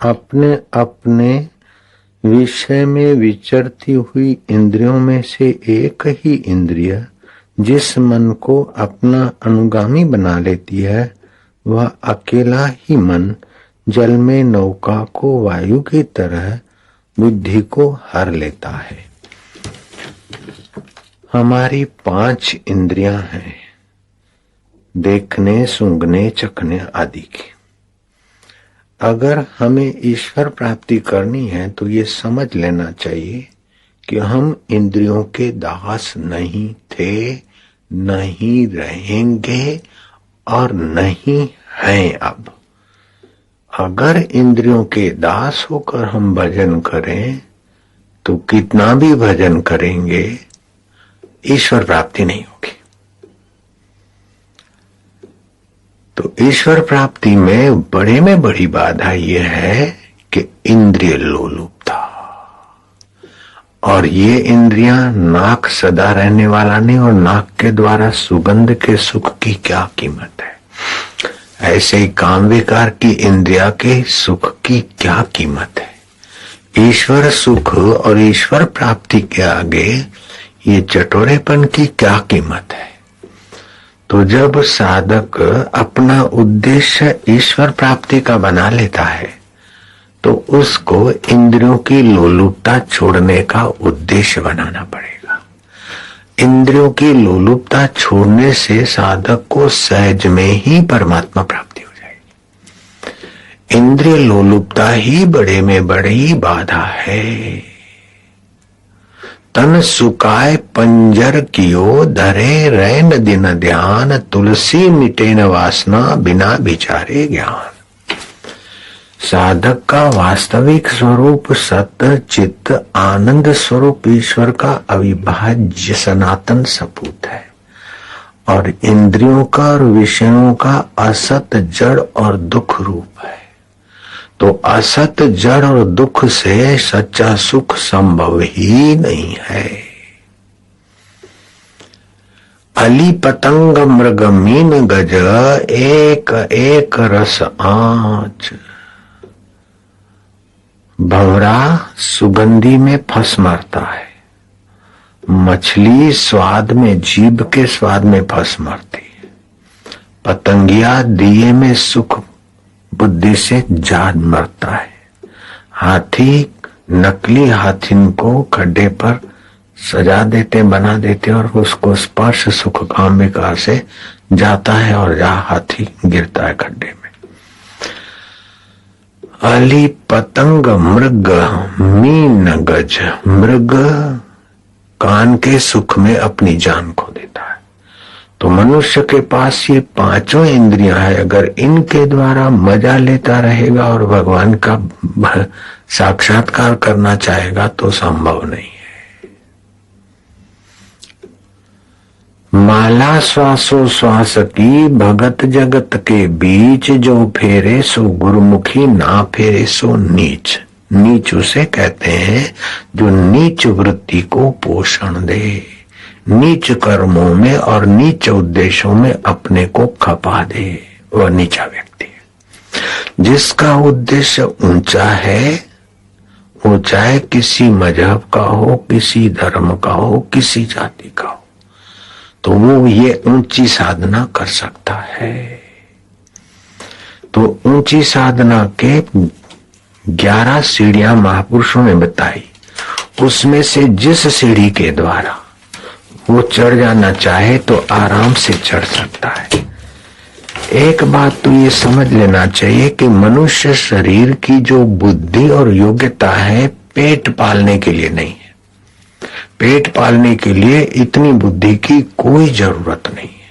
अपने अपने विषय में विचरती हुई इंद्रियों में से एक ही इंद्रिय जिस मन को अपना अनुगामी बना लेती है, वह अकेला ही मन जल में नौका को वायु की तरह बुद्धि को हर लेता है। हमारी 5 इंद्रियां हैं, देखने, सूंघने, चखने आदि की। अगर हमें ईश्वर प्राप्ति करनी है तो ये समझ लेना चाहिए कि हम इंद्रियों के दास नहीं थे, नहीं रहेंगे और नहीं हैं अब। अगर इंद्रियों के दास होकर हम भजन करें तो कितना भी भजन करेंगे ईश्वर प्राप्ति नहीं होगी। तो ईश्वर प्राप्ति में बड़ी बाधा यह है कि इंद्रिय लोलुपता। और ये इंद्रियां नाक सदा रहने वाला नहीं, और नाक के द्वारा सुगंध के सुख की क्या कीमत है, ऐसे ही काम विकार की इंद्रिया के सुख की क्या कीमत है। ईश्वर सुख और ईश्वर प्राप्ति के आगे ये चटोरेपन की क्या कीमत है। तो जब साधक अपना उद्देश्य ईश्वर प्राप्ति का बना लेता है तो उसको इंद्रियों की लोलुपता छोड़ने का उद्देश्य बनाना पड़ेगा। इंद्रियों की लोलुपता छोड़ने से साधक को सहज में ही परमात्मा प्राप्ति हो जाएगी। इंद्रिय लोलुपता ही बड़े में बड़ी बाधा है। तन सुकाय पंजर कियो, धरे रैन दिन ध्यान, तुलसी मिटे न वासना, बिना विचारे ज्ञान। साधक का वास्तविक स्वरूप सत्य चित्त आनंद स्वरूप ईश्वर का अविभाज्य सनातन सपूत है, और इंद्रियों का और विषयों का असत जड़ और दुख रूप है। तो असत जड़ और दुख से सच्चा सुख संभव ही नहीं है। अली पतंग मृग मीन गज, एक एक रस आँच। भंवरा सुगंधी में फंस मरता है, मछली स्वाद में, जीभ के स्वाद में फंस मरती है, पतंगिया दिए में सुख बुद्धि से जान मरता है, हाथी नकली हाथी को खड्डे पर सजा देते, बना देते और उसको स्पर्श सुख काम विकार से जाता है और हाथी गिरता है खड्डे में। अली पतंग मृग मीन गज, मृग कान के सुख में अपनी जान खो देता है। तो मनुष्य के पास ये 5 इंद्रियां है, अगर इनके द्वारा मजा लेता रहेगा और भगवान का साक्षात्कार करना चाहेगा तो संभव नहीं है। माला श्वासो श्वास की, भगत जगत के बीच, जो फेरे सो गुरुमुखी, ना फेरे सो नीच। नीच उसे कहते हैं जो नीच वृत्ति को पोषण दे, नीच कर्मों में और नीच उद्देश्यों में अपने को खपा दे, वह नीचा व्यक्ति है। जिसका उद्देश्य ऊंचा है, वो चाहे किसी मजहब का हो, किसी धर्म का हो, किसी जाति का हो, तो वो ये ऊंची साधना कर सकता है। तो ऊंची साधना के 11 सीढ़ियां महापुरुषों ने बताई, उसमें से जिस सीढ़ी के द्वारा वो चढ़ जाना चाहे तो आराम से चढ़ सकता है। एक बात तो ये समझ लेना चाहिए कि मनुष्य शरीर की जो बुद्धि और योग्यता है पेट पालने के लिए नहीं है। पेट पालने के लिए इतनी बुद्धि की कोई जरूरत नहीं है।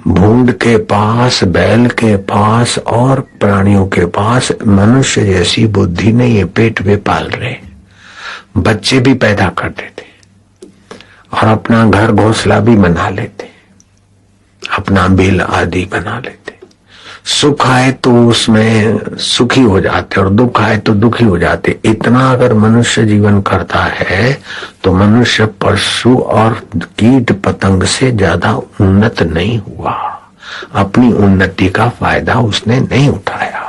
भूंड के पास, बैल के पास और प्राणियों के पास मनुष्य जैसी बुद्धि नहीं है। पेट वे पाल रहे, बच्चे भी पैदा कर देते और अपना घर घोंसला भी बना लेते, अपना बिल आदि बना लेते। सुख आए तो उसमें सुखी हो जाते और दुख आए तो दुखी हो जाते। इतना अगर मनुष्य जीवन करता है तो मनुष्य पशु और कीट पतंग से ज्यादा उन्नत नहीं हुआ। अपनी उन्नति का फायदा उसने नहीं उठाया।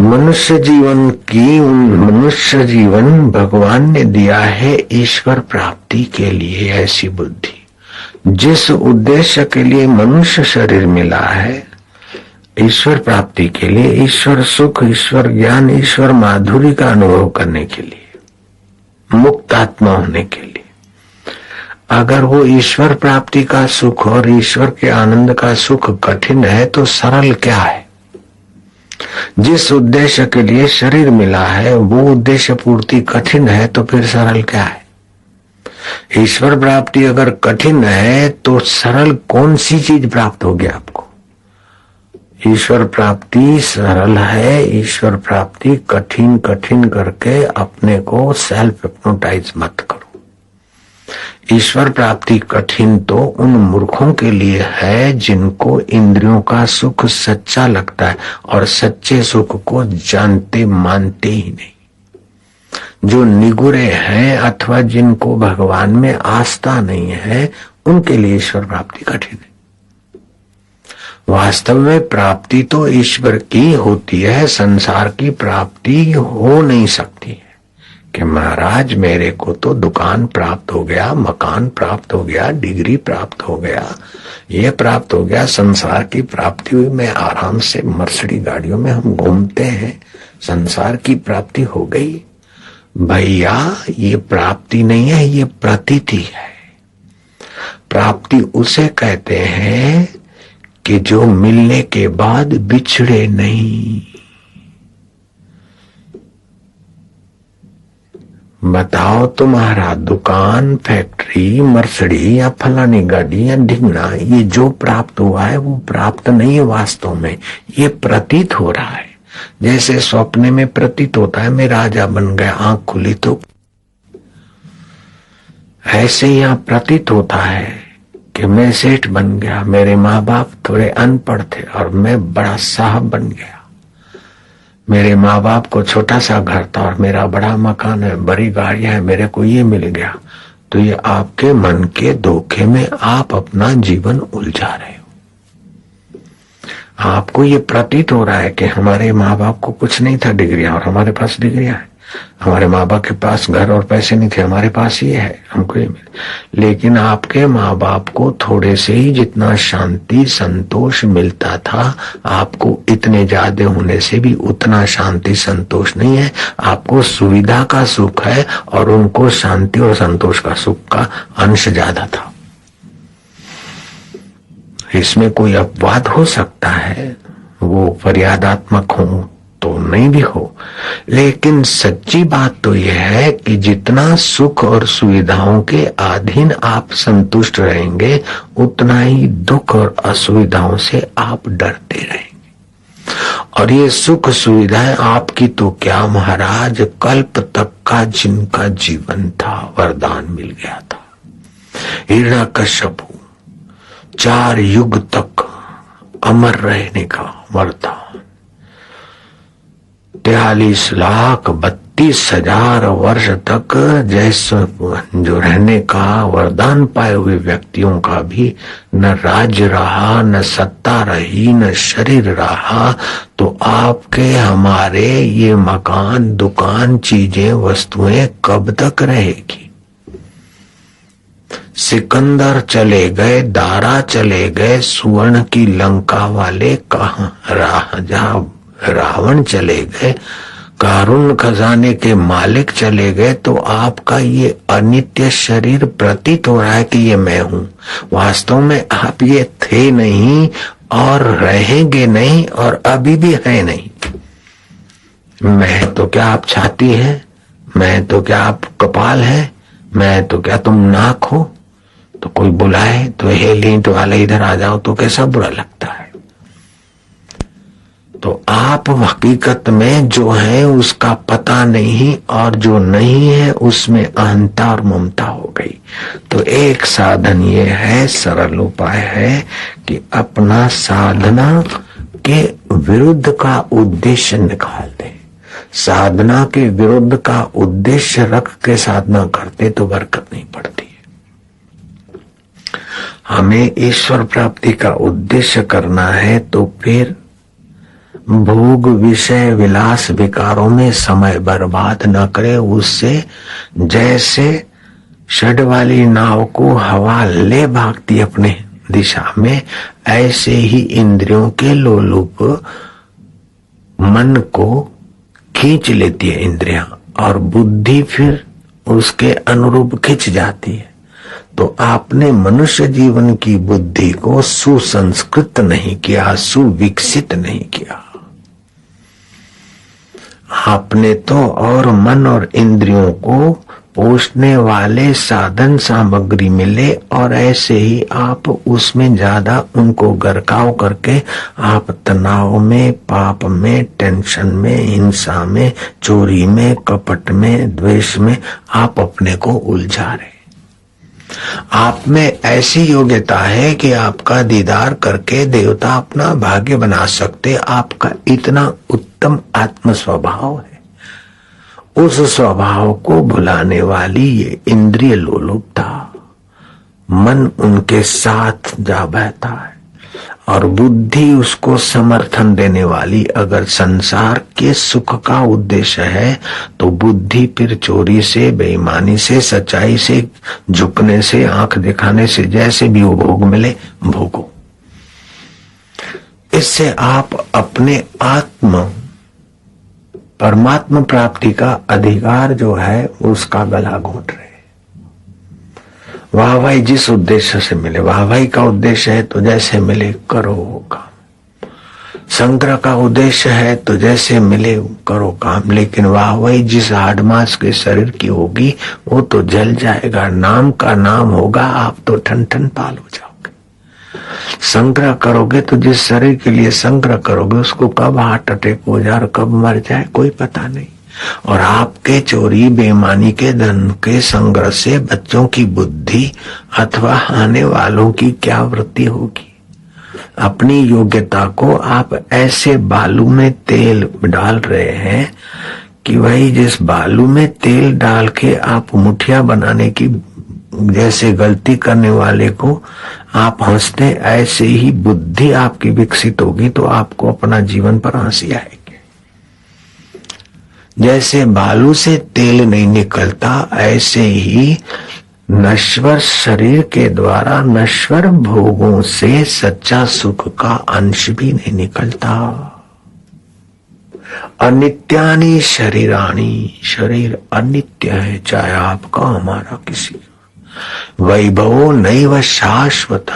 मनुष्य जीवन भगवान ने दिया है ईश्वर प्राप्ति के लिए ऐसी बुद्धि। जिस उद्देश्य के लिए मनुष्य शरीर मिला है, ईश्वर प्राप्ति के लिए, ईश्वर सुख, ईश्वर ज्ञान, ईश्वर माधुरी का अनुभव करने के लिए, मुक्त आत्मा होने के लिए, अगर वो ईश्वर प्राप्ति का सुख और ईश्वर के आनंद का सुख कठिन है तो सरल क्या है? जिस उद्देश्य के लिए शरीर मिला है वो उद्देश्य पूर्ति कठिन है तो फिर सरल क्या है? ईश्वर प्राप्ति अगर कठिन है तो सरल कौन सी चीज प्राप्त होगी आपको? ईश्वर प्राप्ति सरल है। ईश्वर प्राप्ति कठिन करके अपने को सेल्फ हिप्नोटाइज मत करो। ईश्वर प्राप्ति कठिन तो उन मूर्खों के लिए है जिनको इंद्रियों का सुख सच्चा लगता है और सच्चे सुख को जानते मानते ही नहीं। जो निगुरे हैं अथवा जिनको भगवान में आस्था नहीं है, उनके लिए ईश्वर प्राप्ति कठिन है। वास्तव में प्राप्ति तो ईश्वर की होती है, संसार की प्राप्ति हो नहीं सकती है कि महाराज मेरे को तो दुकान प्राप्त हो गया, मकान प्राप्त हो गया, डिग्री प्राप्त हो गया, ये प्राप्त हो गया, संसार की प्राप्ति हुई, मैं आराम से मर्सिडीज गाड़ियों में हम घूमते हैं, संसार की प्राप्ति हो गई। भैया ये प्राप्ति नहीं है, ये प्रतीति है। प्राप्ति उसे कहते हैं कि जो मिलने के बाद बिछड़े नहीं। बताओ तुम्हारा दुकान, फैक्ट्री, मर्सिडीज या फलानी गाड़ी या ढिंगना, ये जो प्राप्त हुआ है वो प्राप्त नहीं है वास्तव में, ये प्रतीत हो रहा है। जैसे स्वप्न में प्रतीत होता है मैं राजा बन गया, आंख खुली तो, ऐसे यहाँ प्रतीत होता है कि मैं सेठ बन गया, मेरे माँ बाप थोड़े अनपढ़ थे और मैं बड़ा साहब बन गया। मेरे माँ बाप को छोटा सा घर था और मेरा बड़ा मकान है, बड़ी गाड़ियां है, मेरे को ये मिल गया। तो ये आपके मन के धोखे में आप अपना जीवन उलझा रहे हो। आपको ये प्रतीत हो रहा है कि हमारे माँ बाप को कुछ नहीं था डिग्रियां और हमारे पास डिग्रियां है। हमारे माँ बाप के पास घर और पैसे नहीं थे, हमारे पास ये है, हमको ये मिले। लेकिन आपके माँ बाप को थोड़े से ही जितना शांति संतोष मिलता था, आपको इतने ज्यादा होने से भी उतना शांति संतोष नहीं है। आपको सुविधा का सुख है और उनको शांति और संतोष का सुख का अंश ज्यादा था। इसमें कोई अपवाद हो सकता है, वो फरियादात्मक हो तो नहीं भी हो, लेकिन सच्ची बात तो यह है कि जितना सुख और सुविधाओं के अधीन आप संतुष्ट रहेंगे, उतना ही दुख और असुविधाओं से आप डरते रहेंगे। और ये सुख सुविधाएं आपकी तो क्या महाराज, कल्प तक का जिनका जीवन था वरदान मिल गया था। हिरण्यकश्यप 4 युग तक अमर रहने का वरदान, 43,32,000 वर्ष तक जैसे जो रहने का वरदान पाए हुए व्यक्तियों का भी न राज्य रहा, न सत्ता रही, न शरीर रहा, तो आपके हमारे ये मकान, दुकान, चीजें, वस्तुएं कब तक रहेगी? सिकंदर चले गए, दारा चले गए, सुवर्ण की लंका वाले कहाँ, रावण चले गए, कारून खजाने के मालिक चले गए, तो आपका ये अनित्य शरीर प्रतीत हो रहा है कि ये मैं हूं। वास्तव में आप ये थे नहीं और रहेंगे नहीं और अभी भी है नहीं। मैं तो क्या आप छाती है, मैं तो क्या आप कपाल है, मैं तो क्या तुम नाक हो। तो कोई बुलाए तो हे लींट वाले इधर आ जाओ तो कैसा बुरा लगता है। तो आप हकीकत में जो है उसका पता नहीं और जो नहीं है उसमें अहंता और ममता हो गई। तो एक साधन ये है, सरल उपाय है कि अपना साधना के विरुद्ध का उद्देश्य निकाल दे। साधना के विरुद्ध का उद्देश्य रख के साधना करते तो बरकत नहीं पड़ती। हमें ईश्वर प्राप्ति का उद्देश्य करना है तो फिर भोग विषय विलास विकारों में समय बर्बाद न करे। उससे जैसे षड वाली नाव को हवा ले भागती अपने दिशा में, ऐसे ही इंद्रियों के लोलुप मन को खींच लेती है इंद्रियां, और बुद्धि फिर उसके अनुरूप खिंच जाती है। तो आपने मनुष्य जीवन की बुद्धि को सुसंस्कृत नहीं किया, सुविकसित नहीं किया। आपने तो और मन और इंद्रियों को पोषने वाले साधन सामग्री मिले, और ऐसे ही आप उसमें ज्यादा उनको गरकाव करके आप तनाव में, पाप में, टेंशन में, हिंसा में, चोरी में, कपट में, द्वेष में आप अपने को उलझा रहे। आप में ऐसी योग्यता है कि आपका दीदार करके देवता अपना भाग्य बना सकते। आपका इतना उत्तम आत्म स्वभाव है, उस स्वभाव को भुलाने वाली ये इंद्रिय लोलुपता, मन उनके साथ जा बहता है, और बुद्धि उसको समर्थन देने वाली। अगर संसार के सुख का उद्देश्य है तो बुद्धि फिर चोरी से, बेईमानी से, सच्चाई से, झुकने से, आंख दिखाने से, जैसे भी वो भोग मिले भोगो। इससे आप अपने आत्म परमात्मा प्राप्ति का अधिकार जो है उसका गला घोट रहे। वाहवाही जिस उद्देश्य से मिले, वाहवाही का उद्देश्य है तो जैसे मिले करो वो काम, संग्रह का उद्देश्य है तो जैसे मिले करो काम, लेकिन वाहवाही जिस हाड मांस के शरीर की होगी वो तो जल जाएगा। नाम का नाम होगा, आप तो ठन ठन पाल हो जाओगे। संग्रह करोगे तो जिस शरीर के लिए संग्रह करोगे उसको कब हार्ट अटैक हो जाए और कब मर जाए कोई पता नहीं। और आपके चोरी बेईमानी के धन के संग्रह से बच्चों की बुद्धि अथवा आने वालों की क्या वृत्ति होगी। अपनी योग्यता को आप ऐसे बालू में तेल डाल रहे हैं कि भाई जिस बालू में तेल डाल के आप मुठिया बनाने की जैसे गलती करने वाले को आप हंसते, ऐसे ही बुद्धि आपकी विकसित होगी तो आपको अपना जीवन पर हंसी आएगी। जैसे बालू से तेल नहीं निकलता, ऐसे ही नश्वर शरीर के द्वारा नश्वर भोगों से सच्चा सुख का अंश भी नहीं निकलता। अनित्यानि शरीराणि, शरीर अनित्य है, चाहे आपका हमारा किसी। वैभव नैव शाश्वत,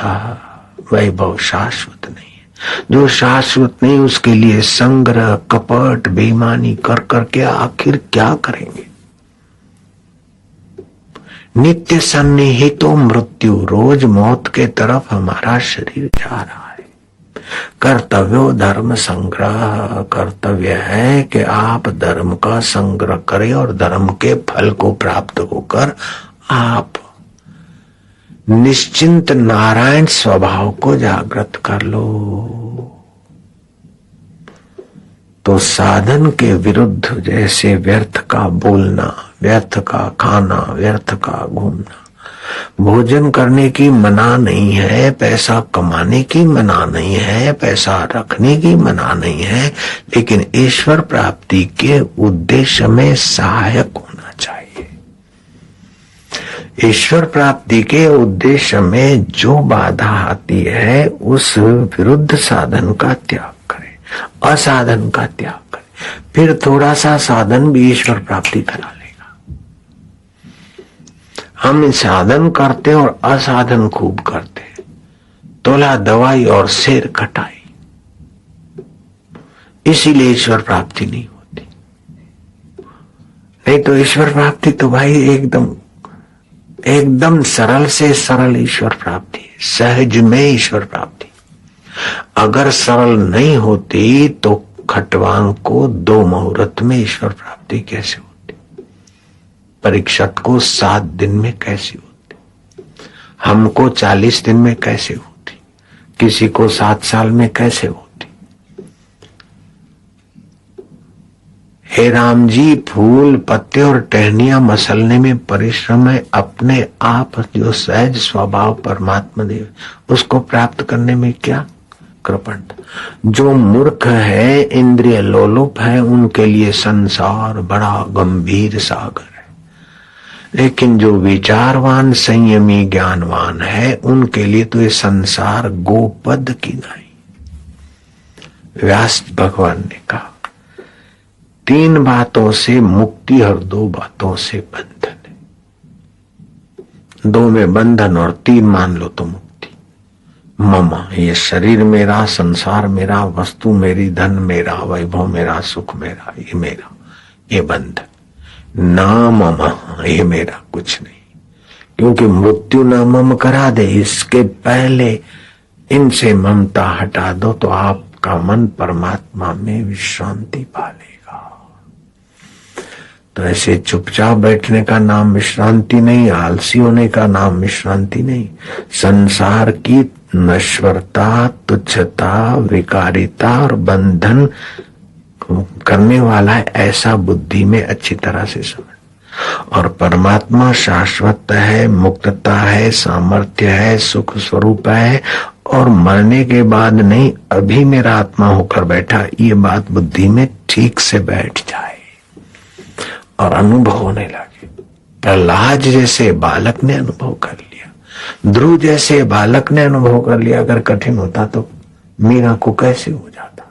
वैभव शाश्वत नहीं है। जो शाश्वत नहीं उसके लिए संग्रह, कपट, बेईमानी कर करके आखिर क्या करेंगे। नित्य सन्निहितो मृत्यु, रोज मौत के तरफ हमारा शरीर जा रहा है। कर्तव्यो धर्म संग्रह, कर्तव्य है कि आप धर्म का संग्रह करें और धर्म के फल को प्राप्त होकर आप निश्चिंत नारायण स्वभाव को जागृत कर लो। तो साधन के विरुद्ध जैसे व्यर्थ का बोलना, व्यर्थ का खाना, व्यर्थ का घूमना, भोजन करने की मना नहीं है, पैसा कमाने की मना नहीं है, पैसा रखने की मना नहीं है, लेकिन ईश्वर प्राप्ति के उद्देश्य में सहायक होना चाहिए। ईश्वर प्राप्ति के उद्देश्य में जो बाधा आती है उस विरुद्ध साधन का त्याग करें, असाधन का त्याग करें। फिर थोड़ा सा साधन भी ईश्वर प्राप्ति करा लेगा। हम साधन करते और असाधन खूब करते, तोला दवाई और शेर कटाई, इसीलिए ईश्वर प्राप्ति नहीं होती। नहीं तो ईश्वर प्राप्ति तो भाई एकदम सरल से सरल ईश्वर प्राप्ति है, सहज में ईश्वर प्राप्ति। अगर सरल नहीं होती तो खटवांग को 2 मुहूर्त में ईश्वर प्राप्ति कैसे होती, परीक्षित को 7 दिन में कैसे होती, हमको 40 दिन में कैसे होती, किसी को 7 साल में कैसे होती। हे राम जी, फूल पत्ते और टहनियां मसलने में परिश्रम है, अपने आप जो सहज स्वभाव परमात्मा देव उसको प्राप्त करने में क्या कृपण। जो मूर्ख है, इंद्रिय लोलुप है, उनके लिए संसार बड़ा गंभीर सागर है, लेकिन जो विचारवान संयमी ज्ञानवान है उनके लिए तो ये संसार गोपद की नाई। व्यास भगवान ने कहा 3 बातों से मुक्ति और 2 बातों से बंधन है। 2 में बंधन और 3 मान लो तो मुक्ति। ममा, ये शरीर मेरा, संसार मेरा, वस्तु मेरी, धन मेरा, वैभव मेरा, सुख मेरा, ये मेरा, ये बंधन। ना ममा, ये मेरा कुछ नहीं, क्योंकि मृत्यु ना मम करा दे, इसके पहले इनसे ममता हटा दो तो आपका मन परमात्मा में विश्रांति पा लेगा। तो ऐसे चुपचाप बैठने का नाम विश्रांति नहीं, आलसी होने का नाम विश्रांति नहीं। संसार की नश्वरता, तुच्छता, विकारिता और बंधन करने वाला है, ऐसा बुद्धि में अच्छी तरह से समझ। और परमात्मा शाश्वत है, मुक्तता है, सामर्थ्य है, सुख स्वरूप है, और मरने के बाद नहीं, अभी मेरा आत्मा होकर बैठा, ये बात बुद्धि में ठीक से बैठ जाए और अनुभव होने लगे। प्रहलाद जैसे बालक ने अनुभव कर लिया, ध्रुव जैसे बालक ने अनुभव कर लिया। अगर कठिन होता तो मीरा को कैसे हो जाता।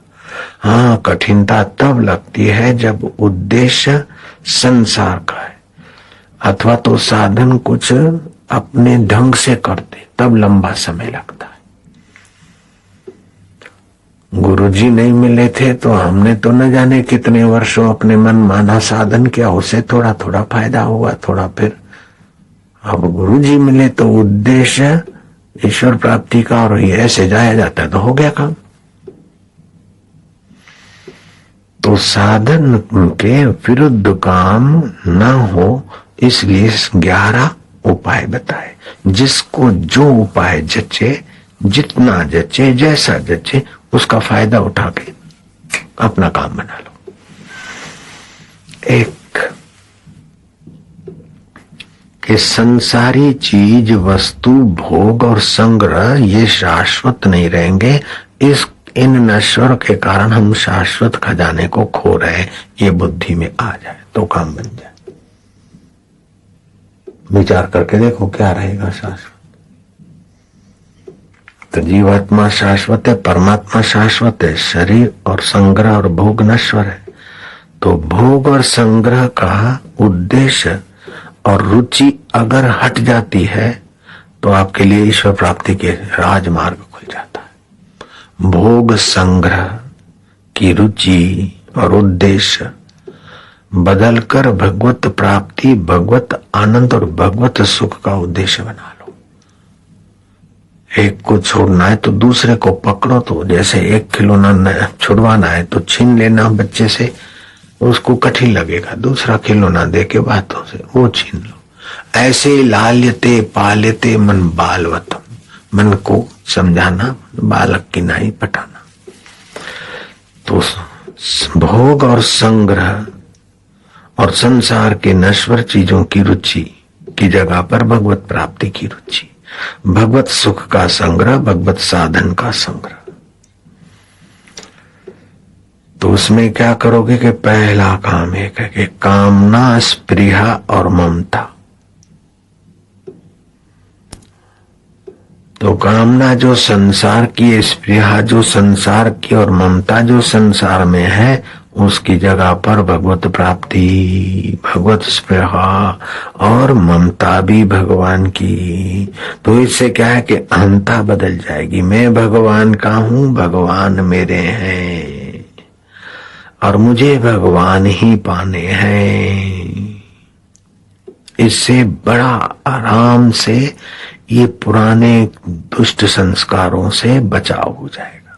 हाँ, कठिनता तब लगती है जब उद्देश्य संसार का है, अथवा तो साधन कुछ अपने ढंग से करते, तब लंबा समय लगता है। गुरुजी नहीं मिले थे तो हमने तो न जाने कितने वर्षों अपने मन माना साधन किया, उसे थोड़ा थोड़ा फायदा हुआ, थोड़ा फिर। अब गुरुजी मिले तो उद्देश्य ईश्वर प्राप्ति का, और ये ऐसे जाया जाता है तो हो गया काम। तो साधन के विरुद्ध काम न हो, इसलिए 11 उपाय बताए। जिसको जो उपाय जचे, जितना जचे, जैसा जचे, उसका फायदा उठा के अपना काम बना लो। एक कि संसारी चीज, वस्तु, भोग और संग्रह ये शाश्वत नहीं रहेंगे। इन नश्वर के कारण हम शाश्वत खजाने को खो रहे हैं, ये बुद्धि में आ जाए तो काम बन जाए। विचार करके देखो क्या रहेगा शाश्वत। तो जीवात्मा शाश्वत है, परमात्मा शाश्वत है, शरीर और संग्रह और भोग नश्वर है। तो भोग और संग्रह का उद्देश्य और रुचि अगर हट जाती है तो आपके लिए ईश्वर प्राप्ति के राजमार्ग खुल जाता है। भोग संग्रह की रुचि और उद्देश्य बदलकर भगवत प्राप्ति, भगवत आनंद और भगवत सुख का उद्देश्य बना लो। एक को छोड़ना है तो दूसरे को पकड़ो। तो जैसे एक खिलौना छुड़वाना है तो छीन लेना बच्चे से, उसको कठिन लगेगा। दूसरा खिलौना दे के बातों से वो छीन लो। ऐसे लाल्यते पाल्यते मन बालवतम, मन को समझाना, बालक की नाई पटाना। तो भोग और संग्रह और संसार के नश्वर चीजों की रुचि की जगह पर भगवत प्राप्ति की रुचि, भगवत सुख का संग्रह, भगवत साधन का संग्रह। तो उसमें क्या करोगे कि पहला काम एक है कि कामना, स्पृहा और ममता। तो कामना जो संसार की, स्पृहा जो संसार की, और ममता जो संसार में है, उसकी जगह पर भगवत प्राप्ति, भगवत स्पृहा और ममता भी भगवान की। तो इससे क्या है कि अहंता बदल जाएगी। मैं भगवान का हूं, भगवान मेरे हैं और मुझे भगवान ही पाने हैं। इससे बड़ा आराम से ये पुराने दुष्ट संस्कारों से बचाव हो जाएगा।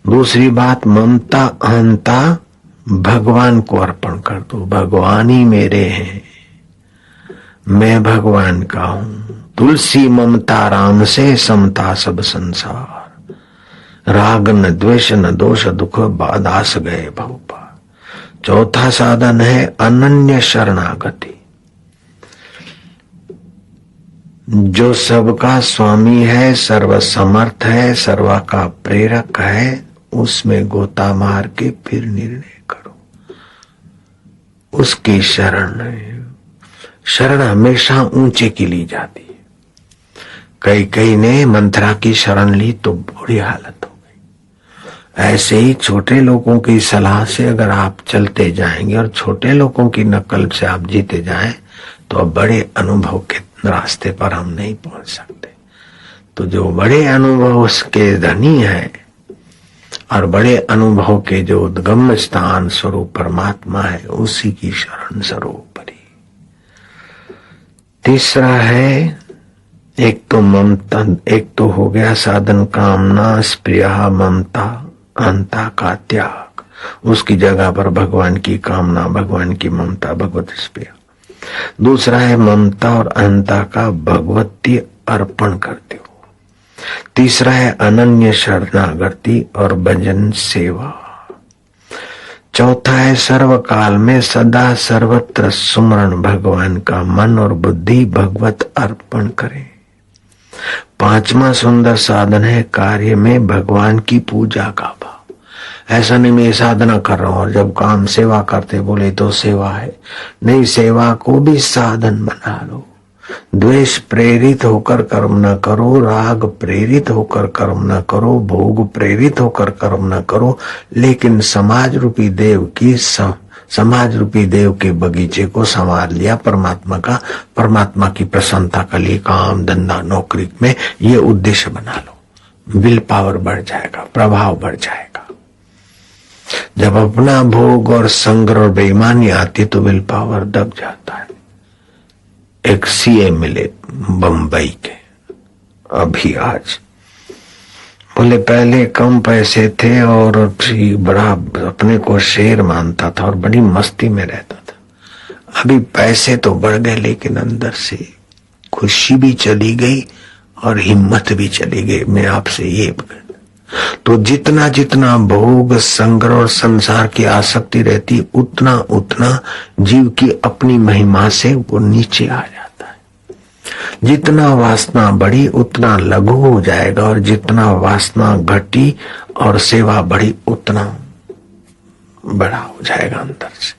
दूसरी बात, ममता अहंता भगवान को अर्पण कर दो। भगवान ही मेरे हैं, मैं भगवान का हूं। तुलसी ममता राम से, समता सब संसार। राग न द्वेष न दोष दुख, बादास गए भवपार। चौथा साधन है अनन्य शरणागति। जो सबका स्वामी है, सर्वसमर्थ है, सर्वा का प्रेरक है, उसमें गोता मार के फिर निर्णय करो। उसकी शरण हमेशा ऊंचे की ली जाती है। कई ने मंत्रा की शरण ली तो बुरी हालत हो गई। ऐसे ही छोटे लोगों की सलाह से अगर आप चलते जाएंगे और छोटे लोगों की नकल से आप जीते जाएं तो अब बड़े अनुभव के रास्ते पर हम नहीं पहुंच सकते। तो जो बड़े अनुभव के धनी है और बड़े अनुभव के जो उद्गम स्थान स्वरूप परमात्मा है, उसी की शरण सर्वोपरि। तीसरा है, एक तो ममता, एक तो हो गया साधन कामना, स्प्रिया, ममता, अहंता का त्याग। उसकी जगह पर भगवान की कामना, भगवान की ममता, भगवत स्प्रिया। दूसरा है ममता और अहंता का भगवती अर्पण करते हो। तीसरा है अनन्य शरणागति और भजन सेवा। चौथा है सर्वकाल में सदा सर्वत्र सुमरण भगवान का मन और बुद्धि भगवत अर्पण करें। पांचवा सुंदर साधन है कार्य में भगवान की पूजा का भाव। ऐसा नहीं मैं साधना कर रहा हूं और जब काम सेवा करते बोले तो सेवा है, नहीं, सेवा को भी साधन बना लो। द्वेष प्रेरित होकर कर्म न करो, राग प्रेरित होकर कर्म न करो, भोग प्रेरित होकर कर्म न करो, लेकिन समाज रूपी देव के बगीचे को संवार लिया परमात्मा की प्रसन्नता के लिए काम धंधा नौकरी में ये उद्देश्य बना लो। विल पावर बढ़ जाएगा, प्रभाव बढ़ जाएगा। जब अपना भोग और संग्रह और बेईमानी आती तो विल पावर दब जाता है। एक सीए मिले बंबई के अभी आज, बोले पहले कम पैसे थे और बड़ा अपने को शेर मानता था और बड़ी मस्ती में रहता था। अभी पैसे तो बढ़ गए लेकिन अंदर से खुशी भी चली गई और हिम्मत भी चली गई। मैं आपसे ये तो जितना जितना भोग संग्रह और संसार की आसक्ति रहती उतना उतना जीव की अपनी महिमा से वो नीचे आ जाता है। जितना वासना बढ़ी उतना लघु हो जाएगा और जितना वासना घटी और सेवा बढ़ी उतना बड़ा हो जाएगा अंदर से।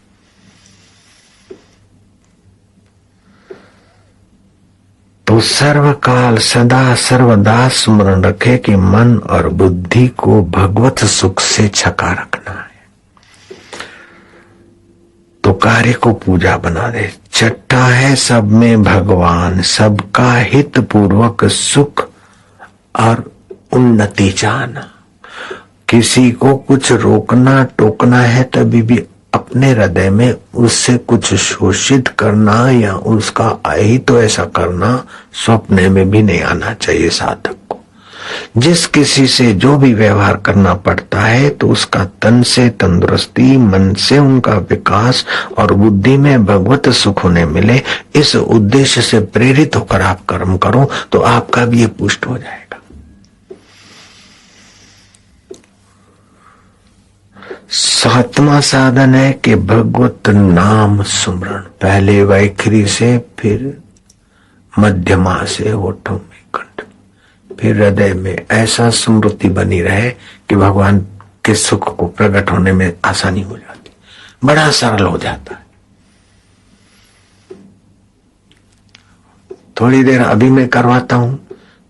तो सर्वकाल सदा सर्वदा स्मरण रखे कि मन और बुद्धि को भगवत सुख से छका रखना है। तो कार्य को पूजा बना दे। छठा है सब में भगवान, सबका हित पूर्वक सुख और उन्नति चाहना। किसी को कुछ रोकना टोकना है तभी भी अपने हृदय में उससे कुछ शोषित करना या उसका अहित तो ऐसा करना स्वप्न में भी नहीं आना चाहिए साधक को। जिस किसी से जो भी व्यवहार करना पड़ता है तो उसका तन से तंदुरुस्ती, मन से उनका विकास और बुद्धि में भगवत सुख होने मिले, इस उद्देश्य से प्रेरित होकर आप कर्म करो तो आपका भी ये पुष्ट हो जाएगा। सातवां साधन है कि भगवत नाम सुमरण। पहले वैखरी से, फिर मध्यमा से होठों में, कंठ में, फिर हृदय में ऐसा स्मृति बनी रहे कि भगवान के सुख को प्रकट होने में आसानी हो जाती, बड़ा सरल हो जाता है। थोड़ी देर अभी मैं करवाता हूं,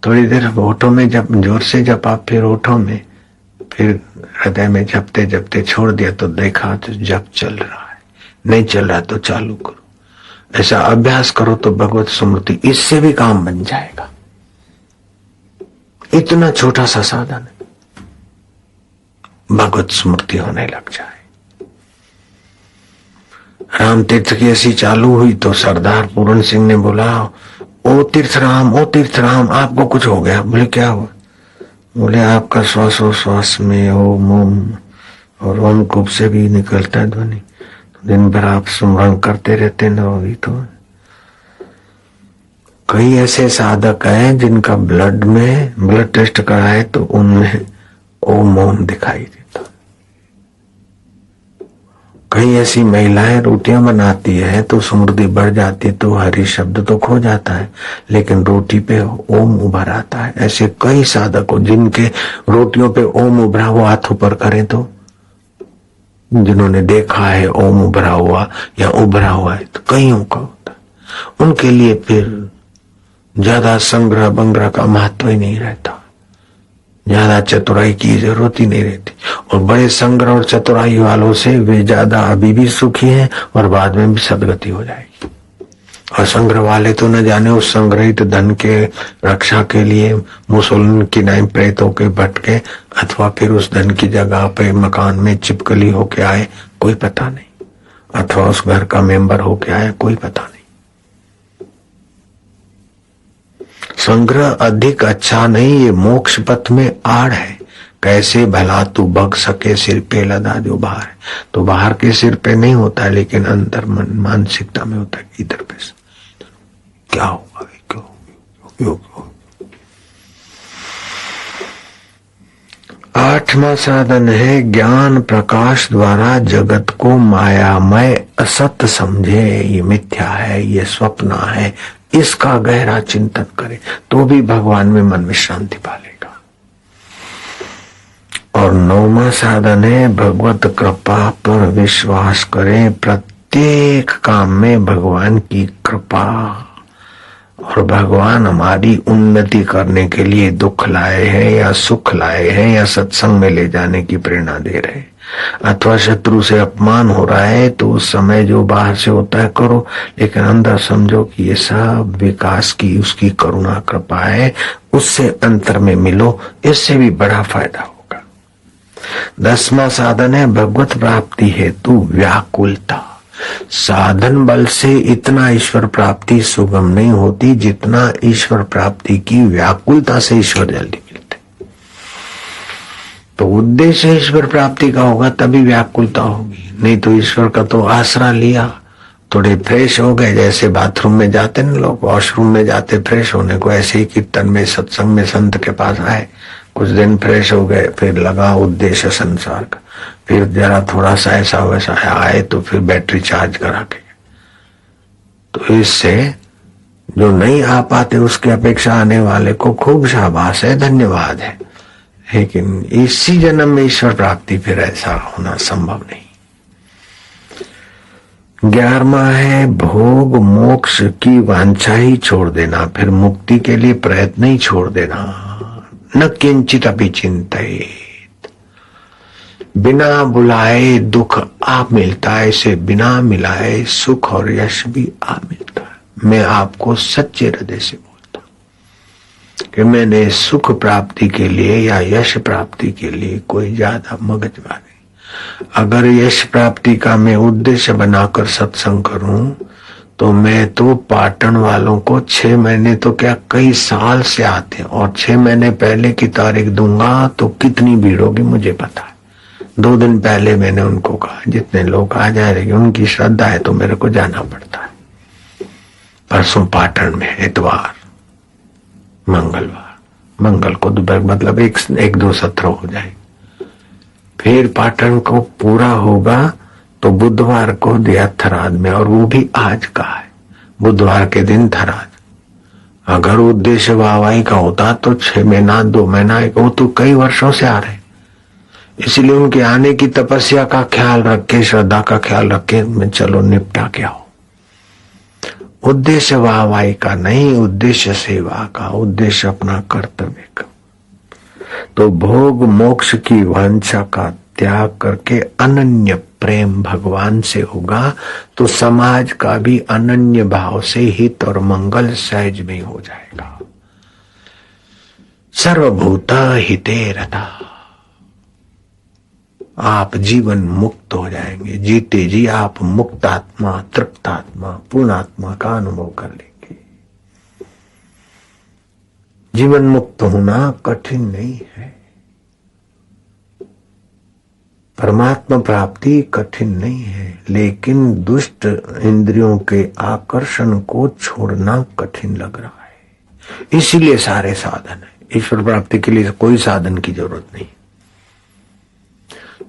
थोड़ी देर होठों में जब जोर से जब आप, फिर होठों में, फिर हृदय में जपते जपते छोड़ दिया तो देखा तो जप चल रहा है, नहीं चल रहा तो चालू करो। ऐसा अभ्यास करो तो भगवत स्मृति इससे भी काम बन जाएगा। इतना छोटा सा साधन है, भगवत स्मृति होने लग जाए। राम तीर्थ की ऐसी चालू हुई तो सरदार पूरन सिंह ने बोला, ओ तीर्थराम आपको कुछ हो गया। बोले क्या हुआ? बोले आपका श्वासोश्वास में ओम ओम और ओम कूप से भी निकलता है ध्वनि, तो दिन भर आप स्मरण करते रहते न होगी। तो कई ऐसे साधक हैं जिनका ब्लड टेस्ट कराए तो उनमें ओम ओम दिखाई देता। कहीं ऐसी महिलाएं रोटियां बनाती है तो समृद्धि बढ़ जाती है, तो हरि शब्द तो खो जाता है, लेकिन रोटी पे ओम उभर आता है। ऐसे कई साधक हो जिनके रोटियों पे ओम उभरा हुआ, हाथ ऊपर करें तो जिन्होंने देखा है ओम उभरा हुआ या उभरा हुआ है, तो कईयों का होता है। उनके लिए फिर ज्यादा संग्रह बंग्रह का महत्व ही नहीं रहता, ज्यादा चतुराई की जरूरत ही नहीं रहती। और बड़े संग्रह और चतुराई वालों से वे ज्यादा अभी भी सुखी हैं और बाद में भी सदगति हो जाएगी। और संग्रह वाले तो न जाने उस संग्रहित धन के रक्षा के लिए मुसलमान की नाई प्रेतों के भटके अथवा फिर उस धन की जगह पे मकान में चिपकली होके आए, कोई पता नहीं, अथवा उस घर का मेंबर होके आए, कोई पता नहीं। संग्रह अधिक अच्छा नहीं, ये मोक्ष पथ में आड़ है। कैसे भला तू बग सके सिर पे लदा जो बाहर है, तो बाहर के सिर पे नहीं होता है, लेकिन अंदर मानसिकता में होता है। इधर पे क्या होगा, क्यों। आठवां साधन है ज्ञान प्रकाश द्वारा जगत को मायामय असत समझे, ये मिथ्या है, ये स्वप्न है, इसका गहरा चिंतन करे तो भी भगवान में मन विश्रांति पालेगा। और नौवां साधन है भगवत कृपा पर विश्वास करें। प्रत्येक काम में भगवान की कृपा, और भगवान हमारी उन्नति करने के लिए दुख लाए हैं या सुख लाए हैं या सत्संग में ले जाने की प्रेरणा दे रहे, अथवा शत्रु से अपमान हो रहा है तो उस समय जो बाहर से होता है करो, लेकिन अंदर समझो कि ये सब विकास की उसकी करुणा कृपा है, उससे अंतर में मिलो, इससे भी बड़ा फायदा होगा। 10वां साधन है भगवत प्राप्ति हेतु व्याकुलता। साधन बल से इतना ईश्वर प्राप्ति सुगम नहीं होती जितना ईश्वर प्राप्ति की व्याकुलता से ईश्वर जल्दी मिलते। तो उद्देश्य ईश्वर प्राप्ति का होगा तभी व्याकुलता होगी, नहीं तो ईश्वर का तो आसरा लिया, थोड़े फ्रेश हो गए, जैसे बाथरूम में जाते ना लोग, वॉशरूम में जाते फ्रेश होने को, ऐसे ही कीर्तन में सत्संग में संत के पास आए, कुछ दिन फ्रेश हो गए, फिर लगा उद्देश्य संसार का, फिर जरा थोड़ा सा ऐसा वैसा आए तो फिर बैटरी चार्ज करा के। तो इससे जो नहीं आ पाते उसकी अपेक्षा आने वाले को खूब शाबाश है, धन्यवाद है, लेकिन इसी जन्म में ईश्वर प्राप्ति फिर ऐसा होना संभव नहीं। 11वां है भोग मोक्ष की वांछा ही छोड़ देना, फिर मुक्ति के लिए प्रयत्न ही छोड़ देना। न किंचित अपि चिंतित, बिना बुलाए दुख आ मिलता है, इसे बिना मिलाए सुख और यश भी आ मिलता है। मैं आपको सच्चे हृदय से बोलता हूं कि मैंने सुख प्राप्ति के लिए या यश प्राप्ति के लिए कोई ज्यादा मगजमारी, अगर यश प्राप्ति का मैं उद्देश्य बनाकर सत्संग करूं तो मैं तो पाटन वालों को 6 महीने तो क्या कई साल से आते, और 6 महीने पहले की तारीख दूंगा तो कितनी भीड़ होगी मुझे पता है। 2 दिन पहले मैंने उनको कहा जितने लोग आ जाएंगे, उनकी श्रद्धा है तो मेरे को जाना पड़ता है। परसों पाटन में इतवार मंगलवार, मंगल को दोपहर मतलब एक 2 सत्र हो जाए, फिर पाटन को पूरा होगा तो बुधवार को दिया थराद में, और वो भी आज का है, बुधवार के दिन थराद। अगर उद्देश्य वाहवाही का होता तो 6 महीना 2 महीना, वो तो कई वर्षों से आ रहे, इसलिए उनके आने की तपस्या का ख्याल रखे, श्रद्धा का ख्याल रखे, मैं चलो निपटा के आओ। उद्देश्य वाहवाही का नहीं, उद्देश्य सेवा का, उद्देश्य अपना कर्तव्य का। तो भोग मोक्ष की वांछा का त्याग करके अनन्य प्रेम भगवान से होगा तो समाज का भी अनन्य भाव से हित और मंगल सहज में हो जाएगा। सर्वभूत हिते रता, आप जीवन मुक्त हो जाएंगे, जीते जी आप मुक्तात्मा तृप्तात्मा पूर्णात्मा का अनुभव कर लेंगे। जीवन मुक्त होना कठिन नहीं है, परमात्मा प्राप्ति कठिन नहीं है, लेकिन दुष्ट इंद्रियों के आकर्षण को छोड़ना कठिन लग रहा है। इसीलिए सारे साधन है, ईश्वर प्राप्ति के लिए कोई साधन की जरूरत नहीं।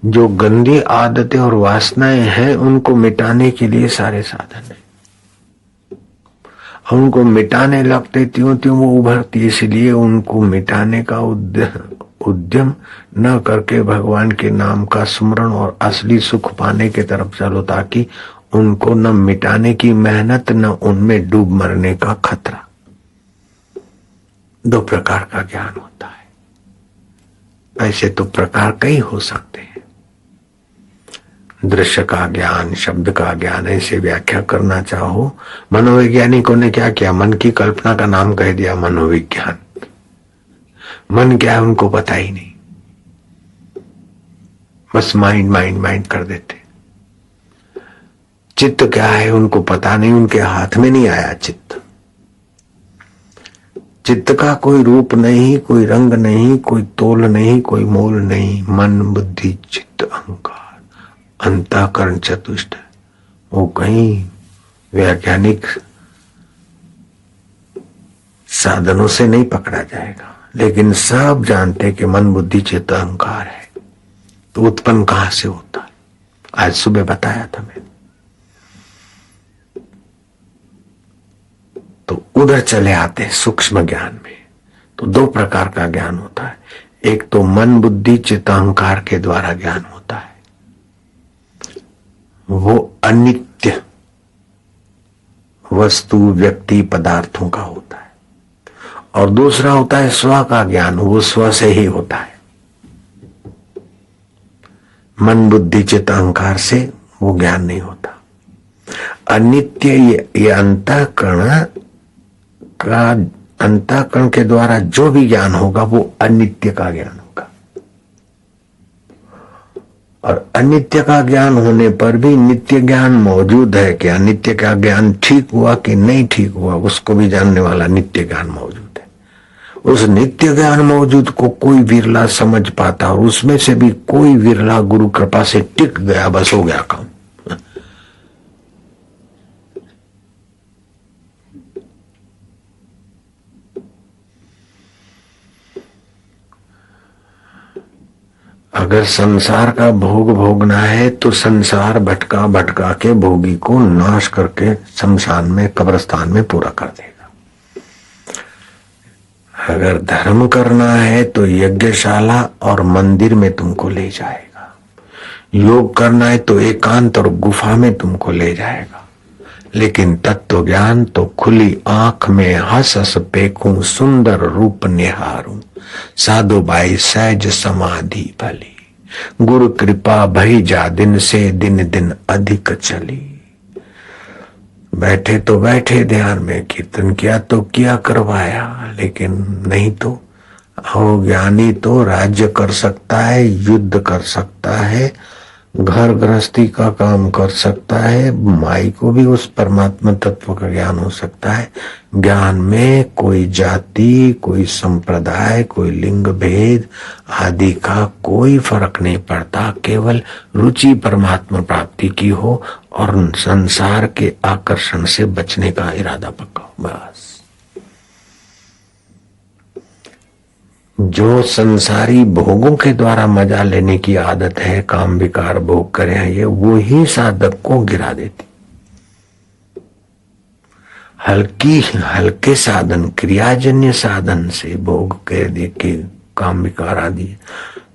जो गंदी आदतें और वासनाएं हैं उनको मिटाने के लिए सारे साधन है। उनको मिटाने लगते त्यों त्यों वो उभरती, इसलिए उनको मिटाने का उद्यम न करके भगवान के नाम का स्मरण और असली सुख पाने के तरफ चलो, ताकि उनको न मिटाने की मेहनत न उनमें डूब मरने का खतरा। दो प्रकार का ज्ञान होता है। ऐसे तो प्रकार कई हो सकते हैं, दृश्य का ज्ञान, शब्द का ज्ञान, ऐसे व्याख्या करना चाहो। मनोवैज्ञानिकों ने क्या किया, मन की कल्पना का नाम कह दिया मनोविज्ञान। मन क्या है उनको पता ही नहीं, बस माइंड माइंड माइंड कर देते। चित्त क्या है उनको पता नहीं, उनके हाथ में नहीं आया चित्त। चित्त का कोई रूप नहीं, कोई रंग नहीं, कोई तोल नहीं, कोई मोल नहीं। मन बुद्धि चित्त अहंकार अंतःकरण चतुष्ट, वो कहीं वैज्ञानिक साधनों से नहीं पकड़ा जाएगा, लेकिन सब जानते कि मन बुद्धि चित्त अहंकार है। तो उत्पन्न कहां से होता है, आज सुबह बताया था मैंने। तो उधर चले आते हैं सूक्ष्म ज्ञान में। तो दो प्रकार का ज्ञान होता है, एक तो मन बुद्धि चित्त अहंकार के द्वारा ज्ञान होता है, वो अनित्य वस्तु व्यक्ति पदार्थों का होता है। और दूसरा होता है स्व का ज्ञान, वो स्व से ही होता है। मन बुद्धि चित्त अहंकार से वो ज्ञान नहीं होता। अनित्य ये अंतःकरण के द्वारा जो भी ज्ञान होगा वो अनित्य का ज्ञान होगा। और अनित्य का ज्ञान होने पर भी नित्य ज्ञान मौजूद है। कि अनित्य का ज्ञान ठीक हुआ कि नहीं ठीक हुआ, उसको भी जानने वाला नित्य ज्ञान मौजूद है। उस नित्य ज्ञान मौजूद को कोई विरला समझ पाता, और उसमें से भी कोई विरला गुरु कृपा से टिक गया, बस हो गया काम। अगर संसार का भोग भोगना है तो संसार भटका भटका के भोगी को नाश करके शमशान में कब्रिस्तान में पूरा कर देगा। अगर धर्म करना है तो यज्ञशाला और मंदिर में तुमको ले जाएगा। योग करना है तो एकांत और गुफा में तुमको ले जाएगा। लेकिन तत्व ज्ञान तो खुली आंख में हंस हंस पेखूं, सुंदर रूप निहारूं, साधु बाई सहज समाधि भली, गुरु कृपा भई जा दिन से दिन दिन अधिक चली। बैठे तो बैठे ध्यान में, कीर्तन किया तो किया करवाया, लेकिन नहीं तो हो ज्ञानी तो राज्य कर सकता है, युद्ध कर सकता है, घर गृहस्थी का काम कर सकता है, माई को भी उस परमात्मा तत्व का ज्ञान हो सकता है। ज्ञान में कोई जाति, कोई संप्रदाय, कोई लिंग भेद आदि का कोई फर्क नहीं पड़ता। केवल रुचि परमात्मा प्राप्ति की हो और संसार के आकर्षण से बचने का इरादा पक्का हो, बस। जो संसारी भोगों के द्वारा मजा लेने की आदत है, काम विकार भोग करें, ये वो ही साधक को गिरा देती। हल्के साधन, क्रियाजन्य साधन से भोग कर दे के काम विकार आदि,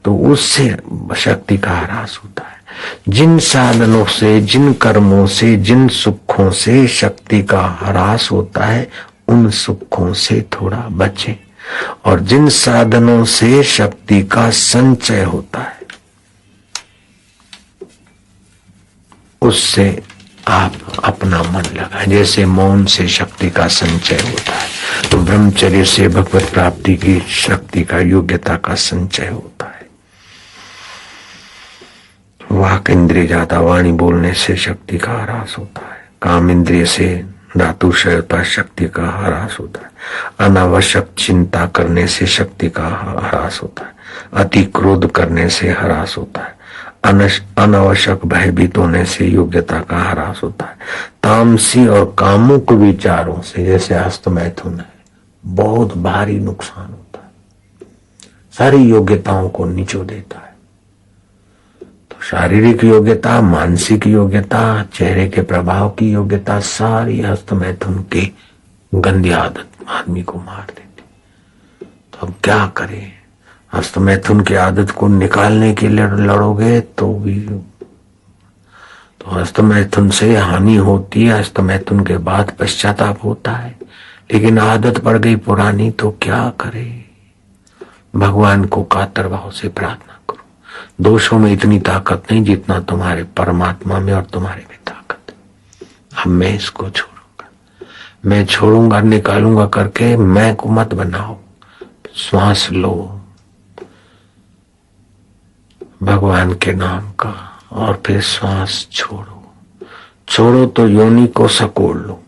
तो उससे शक्ति का ह्रास होता है। जिन साधनों से, जिन कर्मों से, जिन सुखों से शक्ति का ह्रास होता है, उन सुखों से थोड़ा बचे। और जिन साधनों से शक्ति का संचय होता है, उससे आप अपना मन लगाएं। जैसे मौन से शक्ति का संचय होता है, तो ब्रह्मचर्य से भगवत प्राप्ति की शक्ति का, योग्यता का संचय होता है। वाक इंद्रिय ज्यादा वाणी बोलने से शक्ति का ह्रास होता है। काम इंद्रिय से धातु क्षयता शक्ति का ह्रास होता है। अनावश्यक चिंता करने से शक्ति का ह्रास होता है। अति क्रोध करने से ह्रास होता है। अनावश्यक भयभीत होने से योग्यता का ह्रास होता है। तामसी और कामुक विचारों से, जैसे हस्त मैथुन है, बहुत भारी नुकसान होता है, सारी योग्यताओं को नीचो देता है। शारीरिक योग्यता, मानसिक योग्यता, चेहरे के प्रभाव की योग्यता, सारी हस्त मैथुन की गंदी आदत आदमी को मार देती। तो अब क्या करें? हस्त मैथुन की आदत को निकालने के लिए लड़ोगे तो भी तो हस्त मैथुन से हानि होती है। हस्त मैथुन के बाद पश्चाताप होता है, लेकिन आदत पड़ गई पुरानी तो क्या करे? भगवान को कातर भाव से प्रार्थना करो। दोषों में इतनी ताकत नहीं जितना तुम्हारे परमात्मा में और तुम्हारे में ताकत है। अब मैं इसको छोड़ूंगा, मैं छोड़ूंगा, निकालूंगा करके मैं को मत बनाओ। श्वास लो भगवान के नाम का और फिर श्वास छोड़ो तो योनि को सकोड़ लो,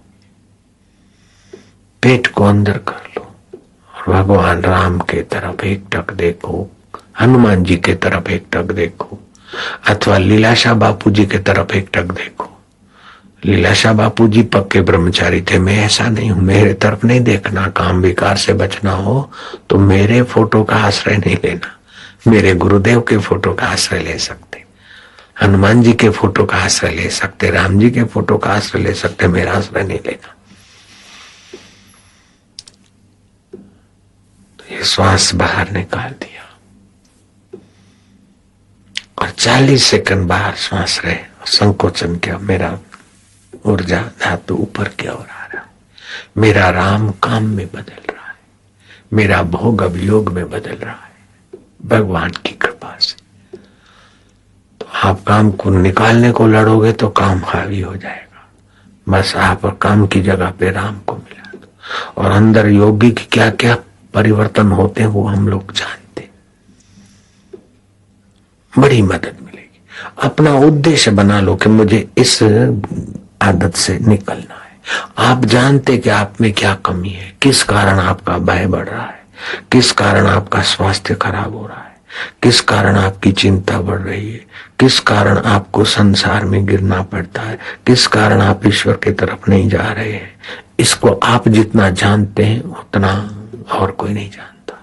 पेट को अंदर कर लो और भगवान राम के तरफ एक टक देखो, हनुमान जी के तरफ एक टक देखो, अथवा लीलाशाह बापू जी के तरफ एक टक देखो। लीलाशाह बापू जी पक्के ब्रह्मचारी थे, मैं ऐसा नहीं हूं। मेरे तरफ नहीं देखना। काम विकार से बचना हो तो मेरे फोटो का आश्रय नहीं लेना, मेरे गुरुदेव के फोटो का आश्रय ले सकते, हनुमान जी के फोटो का आश्रय ले सकते, राम जी के फोटो का आश्रय ले सकते, मेरा आश्रय नहीं लेना। तो ये श्वास बाहर निकाल दिया और 40 सेकंड बाहर श्वास रहे, संकोचन किया। मेरा ऊर्जा धातु ऊपर की ओर आ रहा है, मेरा राम काम में बदल रहा है, मेरा भोग अभियोग में बदल रहा है भगवान की कृपा से। तो आप काम को निकालने को लड़ोगे तो काम हावी हो जाएगा। बस आप काम की जगह पे राम को मिला दो। और अंदर योगी की क्या क्या परिवर्तन होते हैं वो हम लोग जानते, बड़ी मदद मिलेगी। अपना उद्देश्य बना लो कि मुझे इस आदत से निकलना है। आप जानते कि आप में क्या कमी है, किस कारण आपका भय बढ़ रहा है, किस कारण आपका स्वास्थ्य खराब हो रहा है, किस कारण आपकी चिंता बढ़ रही है, किस कारण आपको संसार में गिरना पड़ता है, किस कारण आप ईश्वर की तरफ नहीं जा रहे हैं। इसको आप जितना जानते हैं उतना और कोई नहीं जानता।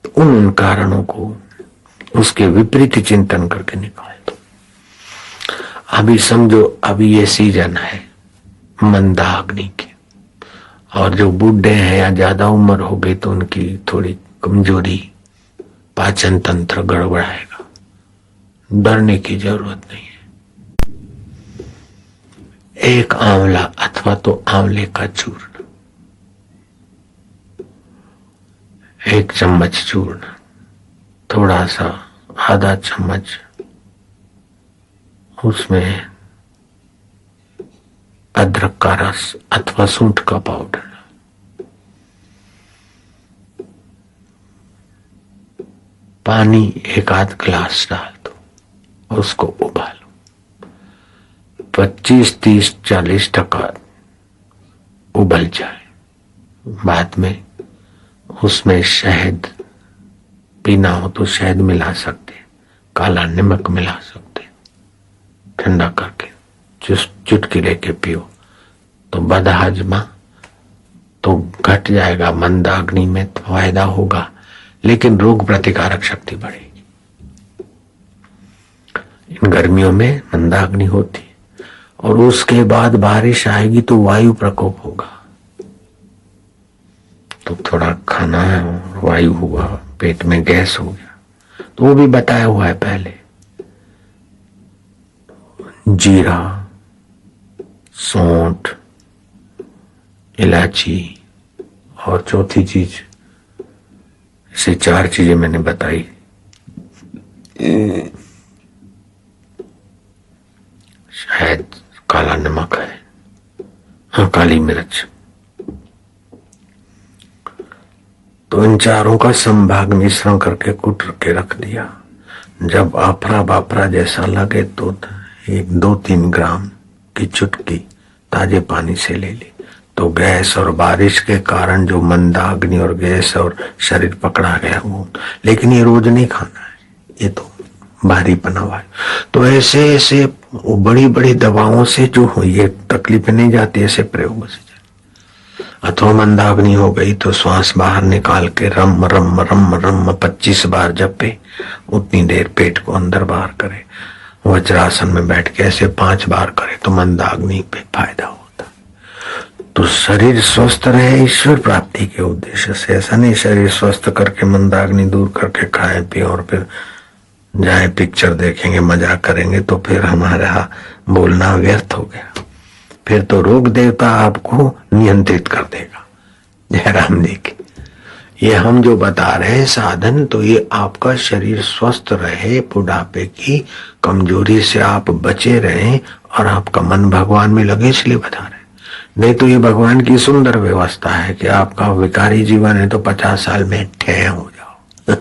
तो उन कारणों को उसके विपरीत चिंतन करके निकाल दो। अभी समझो अभी ये सीजन है मंदाग्नि की, और जो बूढ़े हैं या ज्यादा उम्र हो गई तो उनकी थोड़ी कमजोरी, पाचन तंत्र गड़बड़ाएगा। डरने की जरूरत नहीं है। एक आंवला अथवा तो आंवले का चूर्ण, 1 चम्मच चूर्ण, थोड़ा सा आधा चम्मच उसमें अदरक का रस अथवा सूंठ का पाउडर, पानी 1 आध गिलास डाल दो, उसको उबालो। 25, 30, 40% उबल जाए, बाद में उसमें शहद पीना हो तो शहद मिला सकते, काला नमक मिला सकते, ठंडा करके चुटकी लेके पियो तो बदहजमा तो घट जाएगा, मंदाग्नि में तो फायदा होगा, लेकिन रोग प्रतिकारक शक्ति बढ़ेगी। इन गर्मियों में मंदाग्नि होती है और उसके बाद बारिश आएगी तो वायु प्रकोप होगा, तो थोड़ा खाना है और वायु हुआ, पेट में गैस हो गया, तो वो भी बताया हुआ है पहले। जीरा, सौंठ, इलायची और चौथी चीज, इसे 4 चीजें मैंने बताई। शायद काला नमक है, हाँ काली मिर्च। तो इन चारों का संभाग मिश्रण करके कुट के रख दिया। जब आफरा बाफरा जैसा लगे तो 1-2-3 ग्राम की चुटकी ताजे पानी से ले ली। तो गैस और बारिश के कारण जो मंदाग्नि और गैस और शरीर पकड़ा गया वो, लेकिन ये रोज नहीं खाना है, ये तो भारी पना हुआ है। तो ऐसे ऐसे बड़ी बड़ी दवाओं से जो ये तकलीफ नहीं जाती, ऐसे प्रयोगों से जाती। अथवा मंदाग्नि हो गई तो श्वास बाहर निकाल के रम रम रम रम 25 बार जपे, उतनी देर पेट को अंदर बाहर करे। वज्रासन में बैठ के ऐसे 5 बार करे तो मंदाग्नि पे फायदा होता। तो शरीर स्वस्थ रहे ईश्वर प्राप्ति के उद्देश्य से, ऐसा नहीं शरीर स्वस्थ करके मंदाग्नि दूर करके खाए पिए और फिर जाए पिक्चर देखेंगे मजा करेंगे, तो फिर हमारा बोलना व्यर्थ हो गया। फिर तो रोग देवता आपको नियंत्रित कर देगा। जयराम जी की ये हम जो बता रहे हैं साधन, तो ये आपका शरीर स्वस्थ रहे, बुढ़ापे की कमजोरी से आप बचे रहें और आपका मन भगवान में लगे, इसलिए बता रहे हैं। नहीं तो ये भगवान की सुंदर व्यवस्था है कि आपका विकारी जीवन है तो 50 साल में ठे हो जाओ।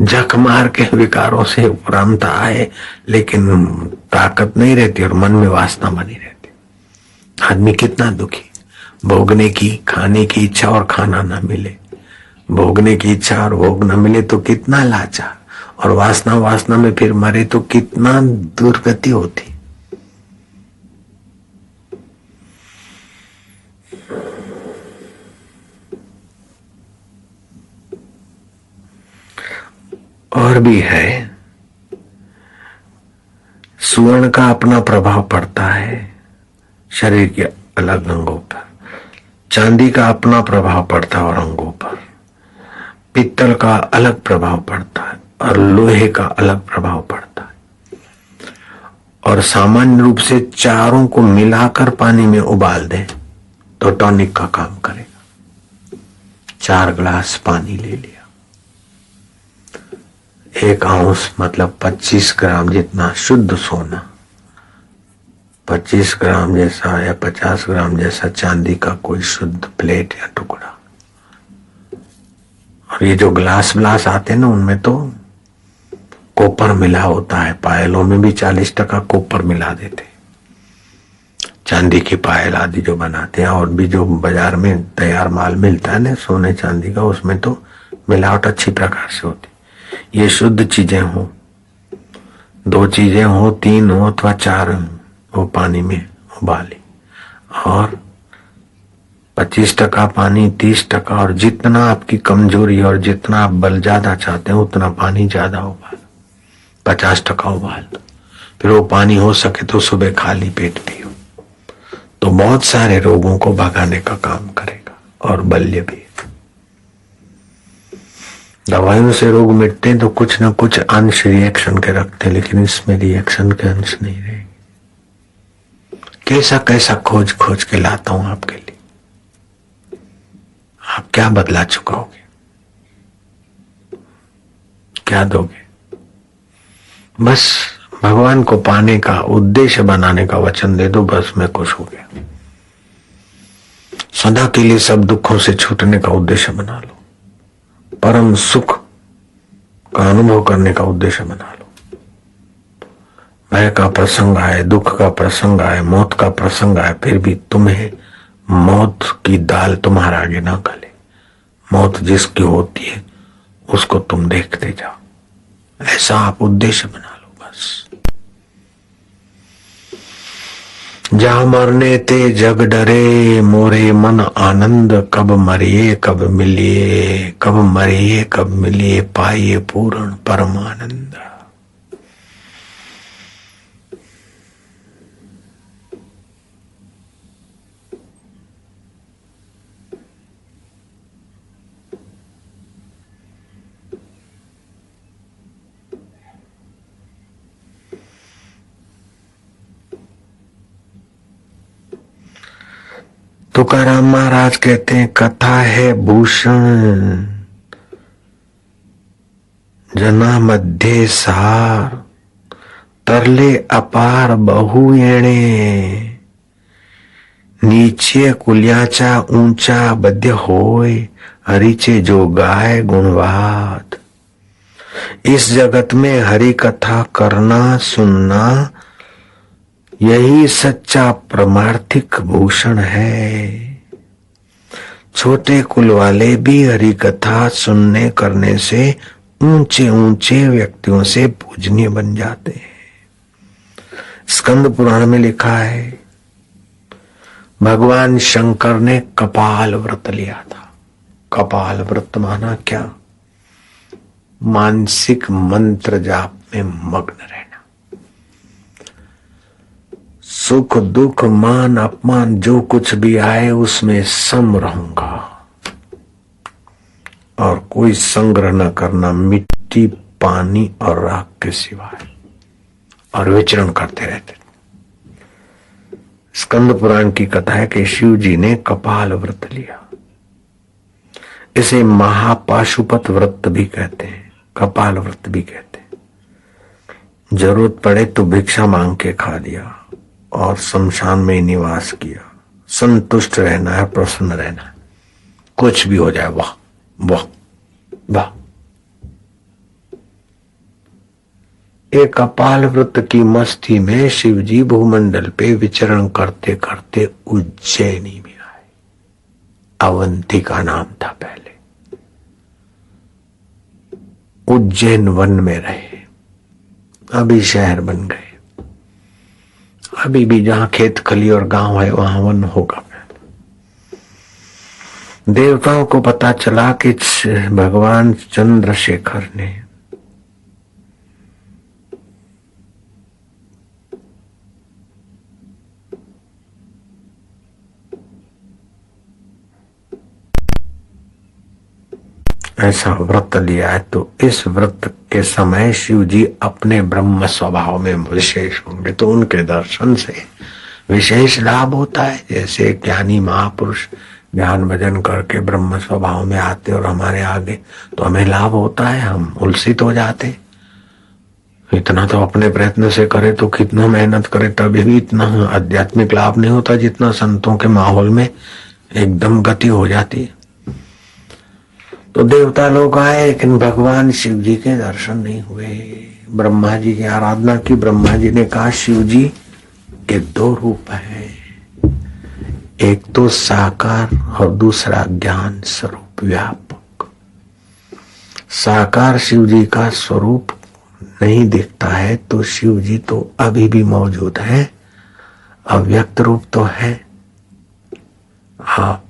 जख मार के विकारों से उपरांत आए, लेकिन ताकत नहीं रहती और मन में वासना बनी रहती। आदमी कितना दुखी, भोगने की खाने की इच्छा और खाना ना मिले, भोगने की इच्छा और भोग ना मिले तो कितना लाचार, और वासना में फिर मरे तो कितना दुर्गति होती। और भी है, सुवर्ण का अपना प्रभाव पड़ता है शरीर के अलग अंगों पर, चांदी का अपना प्रभाव पड़ता है और अंगों पर, पित्तल का अलग प्रभाव पड़ता है और लोहे का अलग प्रभाव पड़ता है। और सामान्य रूप से चारों को मिलाकर पानी में उबाल दें तो टॉनिक का काम करेगा। 4 ग्लास पानी ले लिया, 1 आउंस मतलब 25 ग्राम जितना शुद्ध सोना, 25 ग्राम जैसा या 50 ग्राम जैसा चांदी का कोई शुद्ध प्लेट या टुकड़ा। और ये जो ग्लास आते हैं ना, उनमें तो कॉपर मिला होता है, पायलों में भी 40% कॉपर मिला देते। चांदी की पायल आदि जो बनाते हैं, और भी जो बाजार में तैयार माल मिलता है ना सोने चांदी का, उसमें तो मिलावट अच्छी प्रकार से होती। ये शुद्ध चीजें हो, 2 चीजें हो, 3 हो अथवा 4 हो, वो पानी में उबाली, और 25% पानी, 30%, और जितना आपकी कमजोरी और जितना आप बल ज्यादा चाहते हैं उतना पानी ज्यादा उबाल, 50% उबाल। फिर वो पानी हो सके तो सुबह खाली पेट पियो, तो बहुत सारे रोगों को भगाने का काम करेगा और बल्य भी। दवाइयों से रोग मिटते तो कुछ न कुछ अंश रिएक्शन के रखते, लेकिन इसमें रिएक्शन के अंश नहीं रहेंगे। कैसा कैसा खोज खोज के लाता हूं आपके लिए, आप क्या बदला चुकाओगे, क्या दोगे? बस भगवान को पाने का उद्देश्य बनाने का वचन दे दो, बस मैं खुश हो गया। सदा के लिए सब दुखों से छूटने का उद्देश्य बना लो, परम सुख का अनुभव करने का उद्देश्य बना लो। भय का प्रसंग आए, दुख का प्रसंग आए, मौत का प्रसंग आए, फिर भी तुम्हें मौत की दाल तुम्हारे आगे ना गले। मौत जिसकी होती है उसको तुम देखते जाओ, ऐसा आप उद्देश्य बना लो बस। जा मरने ते जग डरे, मोरे मन आनंद, कब मरिए कब मिलिए, कब मरिए कब मिलिए, पाइए पूर्ण परमानंद। तुकाराम महाराज कहते हैं, कथा है भूषण, जना मध्य सार, तरले अपार बहु येणे, नीचे कुल्याचा ऊंचा बद्य होय, हरिचे जो गाय गुणवाद। इस जगत में हरि कथा करना सुनना यही सच्चा परमार्थिक भूषण है। छोटे कुल वाले भी हरि कथा सुनने करने से ऊंचे ऊंचे व्यक्तियों से पूजनीय बन जाते हैं। स्कंद पुराण में लिखा है, भगवान शंकर ने कपाल व्रत लिया था। कपाल व्रत माना क्या? मानसिक मंत्र जाप में मग्न रहना। सुख दुख मान अपमान जो कुछ भी आए उसमें सम रहूंगा और कोई संग्रह न करना, मिट्टी पानी और राख के सिवाय, और विचरण करते रहते। स्कंद पुराण की कथा है कि शिव जी ने कपाल व्रत लिया। इसे महापाशुपत व्रत भी कहते हैं, कपाल व्रत भी कहते हैं। जरूरत पड़े तो भिक्षा मांग के खा लिया और शमशान में निवास किया। संतुष्ट रहना है, प्रसन्न रहना है, कुछ भी हो जाए। वाह वाह वाह। एक कपाल व्रत की मस्ती में शिवजी भूमंडल पे विचरण करते करते उज्जैनी में आए। अवंती का नाम था पहले। उज्जैन वन में रहे, अभी शहर बन गए। अभी भी जहां खेत खली और गांव है वहां वन होगा। देवताओं को पता चला कि भगवान चंद्रशेखर ने ऐसा व्रत लिया है, तो इस व्रत के समय शिव जी अपने ब्रह्म स्वभाव में विशेष होंगे, तो उनके दर्शन से विशेष लाभ होता है। जैसे ज्ञानी महापुरुष ज्ञान भजन करके ब्रह्म स्वभाव में आते और हमारे आगे, तो हमें लाभ होता है, हम उल्सित हो जाते। इतना तो अपने प्रयत्न से करे तो कितना मेहनत करे तभी भी इतना आध्यात्मिक लाभ नहीं होता जितना संतों के माहौल में एकदम गति हो जाती है। तो देवता लोग आए लेकिन भगवान शिव जी के दर्शन नहीं हुए। ब्रह्मा जी की आराधना की। ब्रह्मा जी ने कहा शिव जी के दो रूप हैं, एक तो साकार और दूसरा ज्ञान स्वरूप व्यापक। साकार शिव जी का स्वरूप नहीं दिखता है तो शिव जी तो अभी भी मौजूद है, अव्यक्त रूप तो है। आप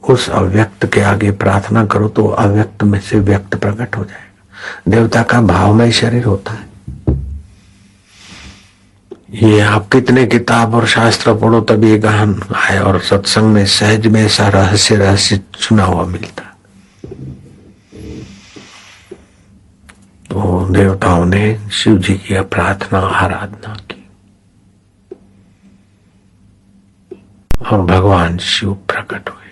उस अव्यक्त के आगे प्रार्थना करो तो अव्यक्त में से व्यक्त प्रकट हो जाएगा। देवता का भावमय शरीर होता है। ये आप कितने किताब और शास्त्र पढ़ो तभी ये गहन आए, और सत्संग में सहज में ऐसा रहस्य चुना हुआ मिलता। तो देवताओं ने शिव जी की प्रार्थना आराधना की और भगवान शिव प्रकट हुए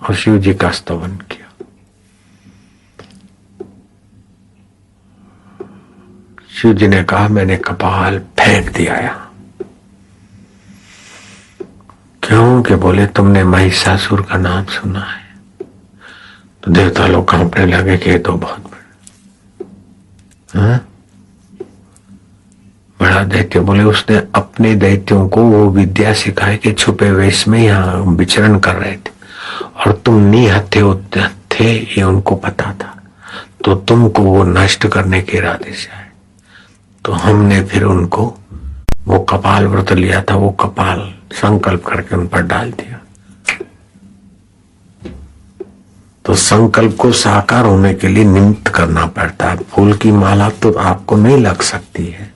और शिव जी का स्तवन किया। शिव जी ने कहा मैंने कपाल फेंक दिया यहां। क्यों? कि बोले तुमने महिषासुर का नाम सुना है? तो देवता लोग कांपने लगे कि ये तो बहुत बड़ा दैत्य। बोले उसने अपने दैत्यों को वो विद्या सिखाई कि छुपे वेश में यहाँ विचरण कर रहे थे और तुम निहत्थे थे, ये उनको पता था, तो तुमको वो नष्ट करने के इरादे से आए। तो हमने फिर उनको वो कपाल व्रत लिया था, वो कपाल संकल्प करके उन पर डाल दिया। तो संकल्प को साकार होने के लिए निमित्त करना पड़ता है। फूल की माला तो आपको नहीं लग सकती है,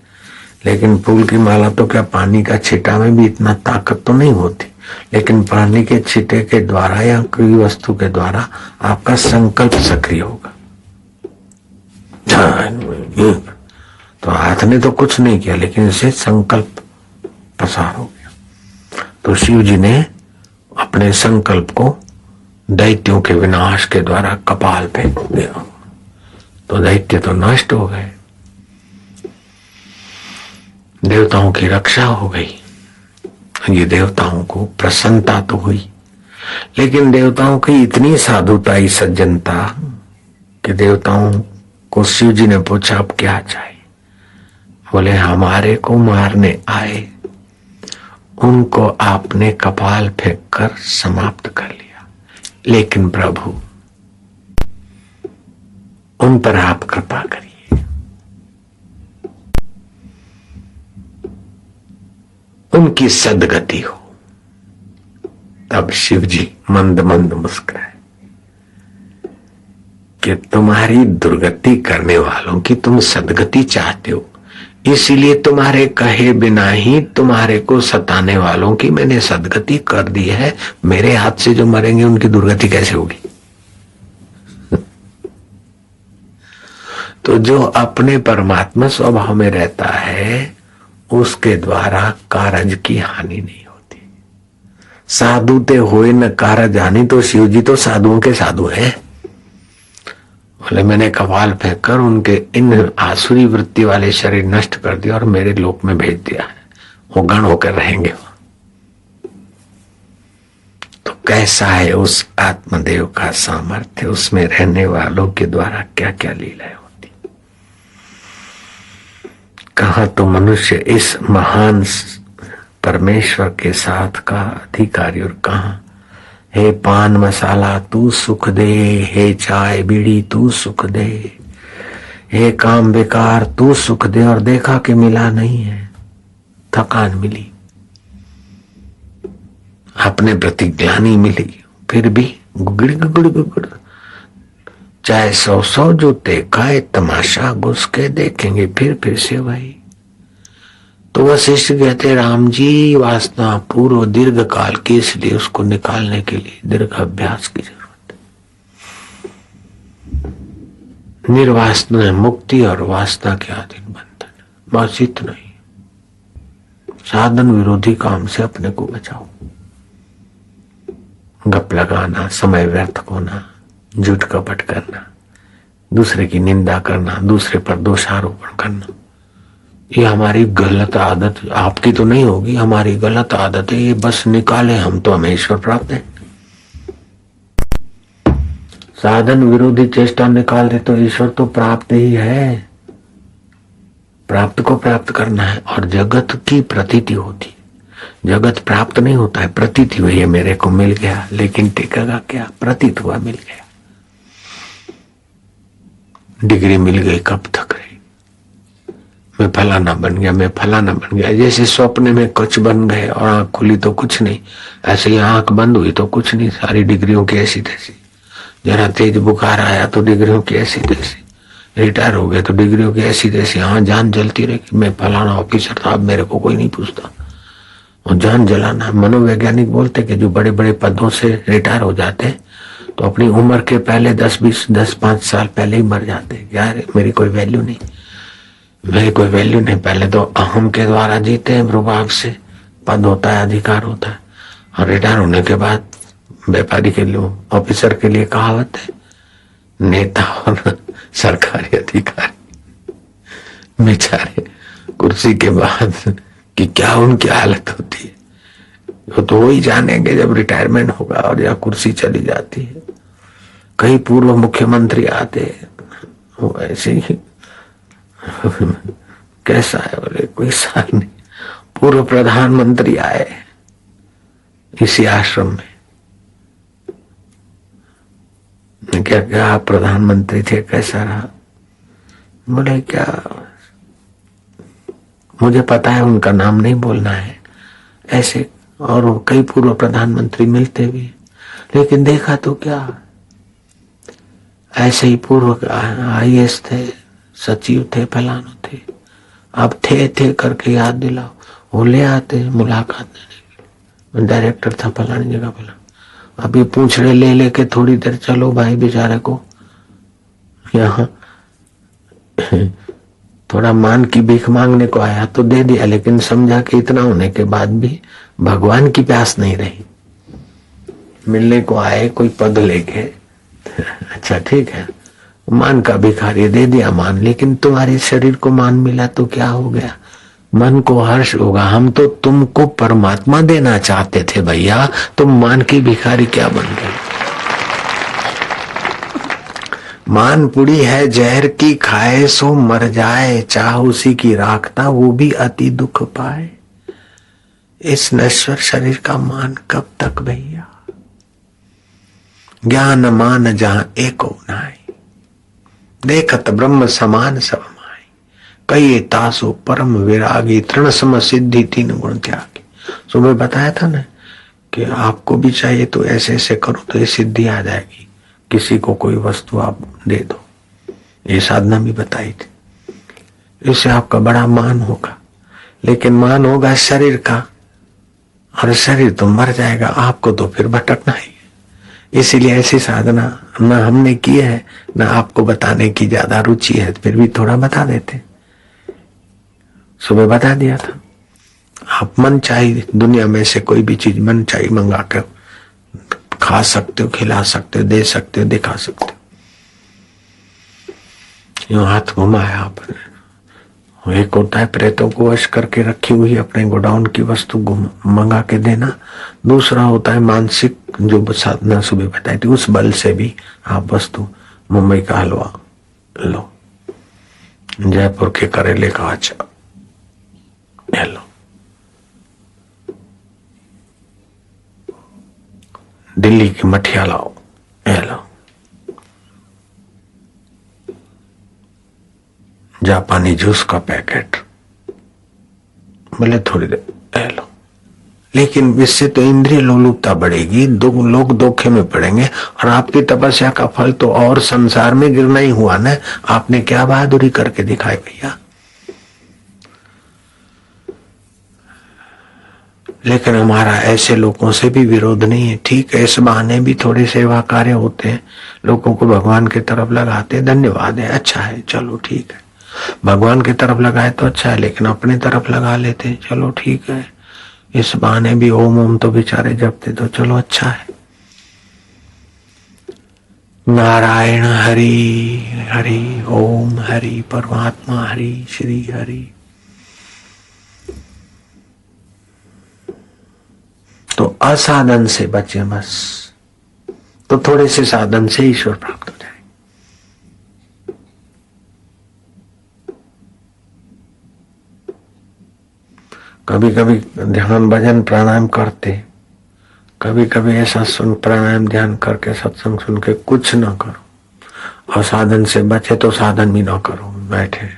लेकिन फूल की माला तो क्या पानी का छींटा में भी इतना ताकत तो नहीं होती, लेकिन पानी के छींटे के द्वारा या कोई वस्तु के द्वारा आपका संकल्प सक्रिय होगा। तो हाथ ने तो कुछ नहीं किया, लेकिन इससे संकल्प प्रसार हो गया। तो शिव जी ने अपने संकल्प को दैत्यों के विनाश के द्वारा कपाल फेंक दिया, तो दैत्य तो नष्ट हो गए, देवताओं की रक्षा हो गई। ये देवताओं को प्रसन्नता तो हुई, लेकिन देवताओं की इतनी साधुता, सज्जनता कि देवताओं को शिव जी ने पूछा अब क्या चाहिए? बोले हमारे को मारने आए, उनको आपने कपाल फेंक कर समाप्त कर लिया, लेकिन प्रभु उन पर आप कृपा करिए, उनकी सदगति हो। तब शिव जी मंद मंद मुस्कुराए कि तुम्हारी दुर्गति करने वालों की तुम सदगति चाहते हो, इसीलिए तुम्हारे कहे बिना ही तुम्हारे को सताने वालों की मैंने सदगति कर दी है। मेरे हाथ से जो मरेंगे उनकी दुर्गति कैसे होगी? तो जो अपने परमात्मा स्वभाव में रहता है उसके द्वारा कारज की हानि नहीं होती। साधु ते होए न कारज हानि, तो शिव जी तो साधुओं के साधु हैं। बोले मैंने कपाल फेंक कर उनके इन आसुरी वृत्ति वाले शरीर नष्ट कर दिया और मेरे लोक में भेज दिया है, वो गण होकर रहेंगे। तो कैसा है उस आत्मदेव का सामर्थ्य, उसमें रहने वालों के द्वारा क्या क्या लीलाएं होती। कहाँ तो मनुष्य इस महान परमेश्वर के साथ का अधिकारी, और कहाँ हे पान मसाला तू सुख दे, हे चाय बीड़ी तू सुख दे, हे काम बेकार तू सुख दे। और देखा कि मिला नहीं है, थकान मिली, अपने प्रति ग्लानि मिली, फिर भी गुगड़ गुगड़ गुगड़। चाहे 100 जूते खाए तमाशा घुस के देखेंगे फिर से वही। तो वशिष्ठ कहते राम जी वासना पूर्व दीर्घ काल की, इसलिए उसको निकालने के लिए दीर्घ अभ्यास की जरूरत है। निर्वासना मुक्ति और वासना के अधीन बंधन, बस इतना ही। साधन विरोधी काम से अपने को बचाओ। गप लगाना, समय व्यर्थ होना, झूठ कपट करना, दूसरे की निंदा करना, दूसरे पर दोषारोपण करना, ये हमारी गलत आदत, आपकी तो नहीं होगी, हमारी गलत आदत है। ये बस निकाले हम तो हमें ईश्वर प्राप्त है। साधन विरोधी चेष्टा निकाल दे तो ईश्वर तो प्राप्त ही है। प्राप्त को प्राप्त करना है। और जगत की प्रतीति होती, जगत प्राप्त नहीं होता है, प्रतीति हुई है मेरे को मिल गया, लेकिन टिकेगा क्या? प्रतीत हुआ मिल गया, डिग्री मिल गई, कब तक रही? मैं फलाना बन गया, मैं फलाना बन गया। जैसे स्वप्न में कुछ बन गए और आंख खुली तो कुछ नहीं, ऐसे ही आंख बंद हुई तो कुछ नहीं, सारी डिग्रियों की ऐसी तैसी। जरा तेज बुखार आया तो डिग्रियों की ऐसी तैसी, रिटायर हो गए तो डिग्रियों की ऐसी तैसी। हाँ, जान जलती रही, मैं फलाना ऑफिसर था, अब मेरे को कोई नहीं पूछता। और जान जलाना, मनोवैज्ञानिक बोलते कि जो बड़े बड़े पदों से रिटायर हो जाते तो अपनी उम्र के पहले 10-5 साल पहले ही मर जाते। यार मेरी कोई वैल्यू नहीं, मेरी कोई वैल्यू नहीं। पहले तो अहम के द्वारा जीते हैं, प्रभाव से पद होता है, अधिकार होता है, और रिटायर होने के बाद व्यापारी के लिए, ऑफिसर के लिए कहावत है, नेता और सरकारी अधिकारी बेचारे कुर्सी के बाद कि क्या उनकी हालत होती है वो तो वही जानेंगे जब रिटायरमेंट होगा और या कुर्सी चली जाती है। कई पूर्व मुख्यमंत्री आते वो ऐसे ही कैसा है बोले कोई साल नहीं, पूर्व प्रधानमंत्री आए इसी आश्रम में। क्या क्या आप प्रधानमंत्री थे, कैसा रहा? बोले क्या, मुझे पता है उनका नाम नहीं बोलना है, ऐसे। और कई पूर्व प्रधानमंत्री मिलते भी, लेकिन देखा तो क्या, ऐसे ही पूर्व IAS थे, सचिव थे, फलानो थे। अब थे करके याद दिलाओ, वो ले आते मुलाकात देने के लिए, डायरेक्टर था फलानी जगह फलाना। अभी पूछ रहे ले लेके थोड़ी देर, चलो भाई बेचारे को यहाँ थोड़ा मान की भीख मांगने को आया तो दे दिया, लेकिन समझा कि इतना होने के बाद भी भगवान की प्यास नहीं रही। मिलने को आए कोई पद लेके, अच्छा ठीक है, मान का भिखारी दे दिया मान, लेकिन तुम्हारे शरीर को मान मिला तो क्या हो गया? मन को हर्ष होगा। हम तो तुमको परमात्मा देना चाहते थे भैया, तुम मान की भिखारी क्या बन गए? मान पुड़ी है जहर की खाए सो मर जाए, चाह उसी की राखता वो भी अति दुख पाए। इस नश्वर शरीर का मान कब तक भैया? ज्ञान मान जहां एको नाई, देखत ब्रह्म समान सब माई। कई तासो परम विरागी, तृण सम सिद्धि 3 गुण त्यागी। सुबह बताया था ना कि आपको भी चाहिए तो ऐसे ऐसे करो तो ये सिद्धि आ जाएगी। किसी को कोई वस्तु आप दे दो, ये साधना भी बताई थी। इससे आपका बड़ा मान होगा, लेकिन मान होगा शरीर का, और शरीर तो मर जाएगा, आपको तो फिर भटकना ही है। इसीलिए ऐसी साधना न हमने की है, न आपको बताने की ज्यादा रुचि है, फिर भी थोड़ा बता देते। सुबह बता दिया था। आप मन चाहिए दुनिया में से कोई भी चीज मन चाहिए मंगा कर खा सकते हो, खिला सकते हो, दे सकते हो, दिखा सकते हो। यूं हाथ घुमाया आपने। एक होता है प्रेतों को वश करके रखी हुई अपने गोडाउन की वस्तु मंगा के देना, दूसरा होता है मानसिक जो साधना सुबह बताई थी, उस बल से भी आप वस्तु, मुंबई का हलवा लो, जयपुर के करेले का अचार लो, दिल्ली की मठिया लाओ, लो, जापानी जूस का पैकेट, बोले थोड़ी देर लो। लेकिन इससे तो इंद्रिय लोलुपता बढ़ेगी, लोग धोखे में पड़ेंगे, और आपकी तपस्या का फल तो और संसार में गिरना ही हुआ ना। आपने क्या बहादुरी करके दिखाई भैया। लेकिन हमारा ऐसे लोगों से भी विरोध नहीं है। ठीक है, इस बहाने भी थोड़े सेवा कार्य होते हैं, लोगों को भगवान की तरफ लगाते, धन्यवाद है, अच्छा है, चलो ठीक है। भगवान की तरफ लगाए तो अच्छा है, लेकिन अपने तरफ लगा लेते, चलो ठीक है। इस बहाने भी ओम ओम तो बेचारे जपते, तो चलो अच्छा है। नारायण हरि हरि ओम हरि परमात्मा हरि श्री हरि। तो असाधन से बचे बस, तो थोड़े से साधन से ईश्वर प्राप्त हो जाए। कभी कभी ध्यान भजन प्राणायाम करते, कभी कभी ऐसा सुन प्राणायाम ध्यान करके सत्संग सुन के कुछ ना करो, और साधन से बचे तो साधन भी ना करो, बैठे।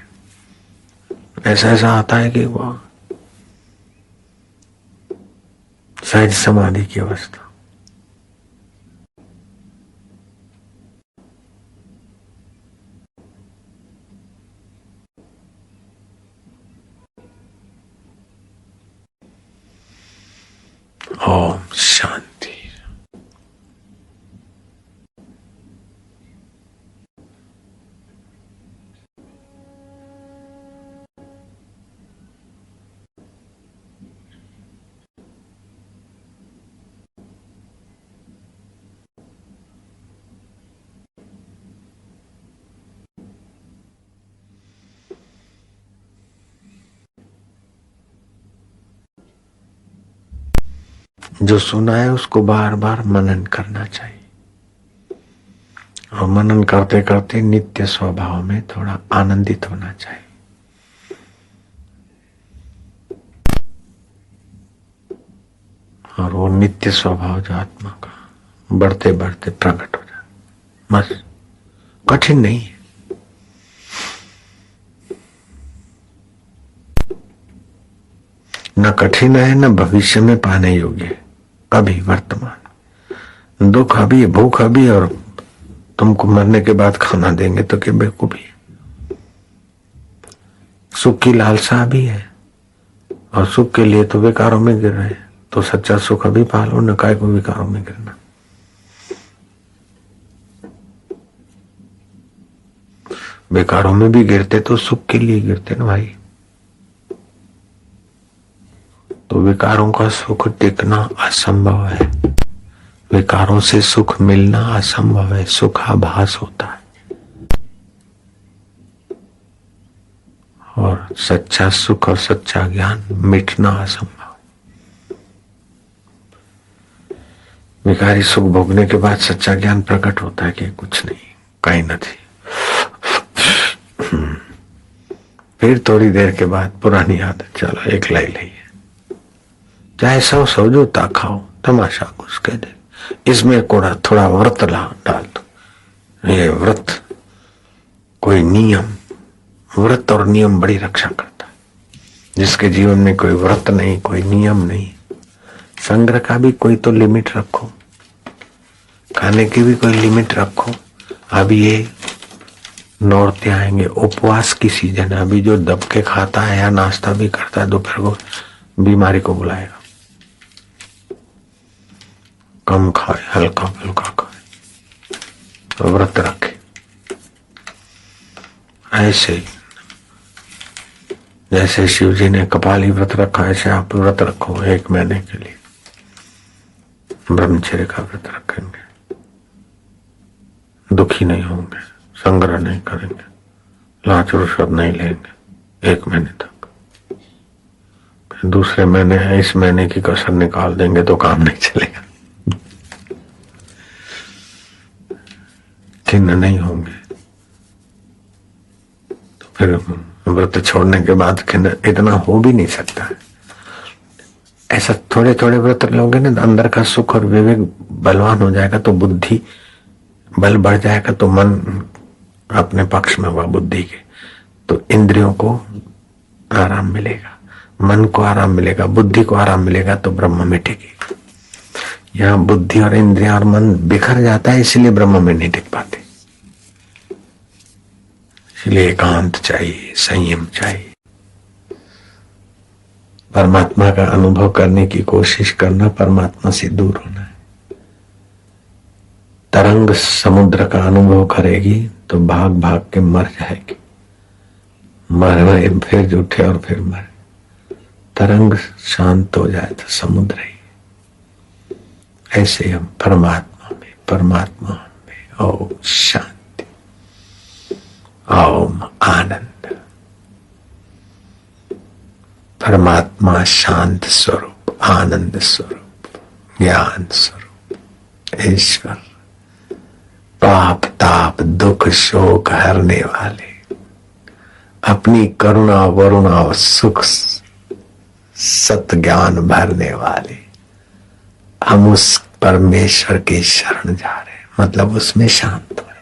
ऐसा ऐसा आता है कि वो सहज समाधि की अवस्था। ओम शांति। जो सुना है उसको बार बार मनन करना चाहिए, और मनन करते करते नित्य स्वभाव में थोड़ा आनंदित होना चाहिए। और वो नित्य स्वभाव जो आत्मा का बढ़ते बढ़ते प्रकट हो जाए, बस। कठिन नहीं है। न कठिन है, न भविष्य में पाने योग्य है, अभी वर्तमान। दुख अभी, भूख अभी, और तुमको मरने के बाद खाना देंगे तो क्या बेवकूफी है। सुख की लालसा भी है, और सुख के लिए तो विकारों में गिर रहे हैं, तो सच्चा सुख अभी पालो, न काय को विकारों में गिरना। विकारों में भी गिरते तो सुख के लिए गिरते ना भाई। तो विकारों का सुख टिकना असंभव है, विकारों से सुख मिलना असंभव है, सुखाभास होता है। और सच्चा सुख और सच्चा ज्ञान मिटना असंभव। विकारी सुख भोगने के बाद सच्चा ज्ञान प्रकट होता है कि कुछ नहीं, कहीं नहीं। फिर थोड़ी देर के बाद पुरानी आदत, चलो एक लाई ली, चाहे सौ जूता खाओ, तमाशा कुछ कह दे, इसमें थोड़ा व्रत डाल दो। ये व्रत कोई नियम, व्रत और नियम बड़ी रक्षा करता है। जिसके जीवन में कोई व्रत नहीं, कोई नियम नहीं, संग्रह का भी कोई तो लिमिट रखो, खाने की भी कोई लिमिट रखो। अभी ये नौरते आएंगे, उपवास की सीजन है, अभी जो दब के खाता है या नाश्ता भी करता है दोपहर को, बीमारी को बुलाएगा। कम खाए, हल्का फुल्का खाए, व्रत रखे। ऐसे ही जैसे शिव जी ने कपाली व्रत रखा, ऐसे आप व्रत रखो 1 महीने के लिए। ब्रह्मचर्य का व्रत रखेंगे, दुखी नहीं होंगे, संग्रह नहीं करेंगे, लाच रुश्वत नहीं लेंगे 1 महीने तक। फिर दूसरे महीने है, इस महीने की कसर निकाल देंगे तो काम नहीं चलेगा, खिन्न नहीं होंगे। तो फिर व्रत छोड़ने के बाद खिन्न इतना हो भी नहीं सकता है। ऐसा थोड़े थोड़े व्रत लोगे ना, अंदर का सुख और विवेक बलवान हो जाएगा, तो बुद्धि बल बढ़ जाएगा, तो मन अपने पक्ष में हुआ बुद्धि के, तो इंद्रियों को आराम मिलेगा, मन को आराम मिलेगा, बुद्धि को आराम मिलेगा, तो ब्रह्म मिटेगी। यहाँ बुद्धि और इंद्रियां और मन बिखर जाता है, इसलिए ब्रह्म में नहीं टिक पाते। इसलिए एकांत चाहिए, संयम चाहिए। परमात्मा का अनुभव करने की कोशिश करना, परमात्मा से दूर होना है। तरंग समुद्र का अनुभव करेगी तो भाग भाग के मर जाएगी, मर फिर उठे और फिर मर। तरंग शांत हो जाए तो समुद्र ही। ऐसे हम परमात्मा में ओम शांति, ओम आनंद। परमात्मा शांत स्वरूप, आनंद स्वरूप, ज्ञान स्वरूप, ईश्वर, पाप ताप दुख शोक हरने वाले, अपनी करुणा वरुणा और सुख सत ज्ञान भरने वाले, हम उस परमेश्वर के शरण जा रहे हैं, मतलब उसमें शांत हुए।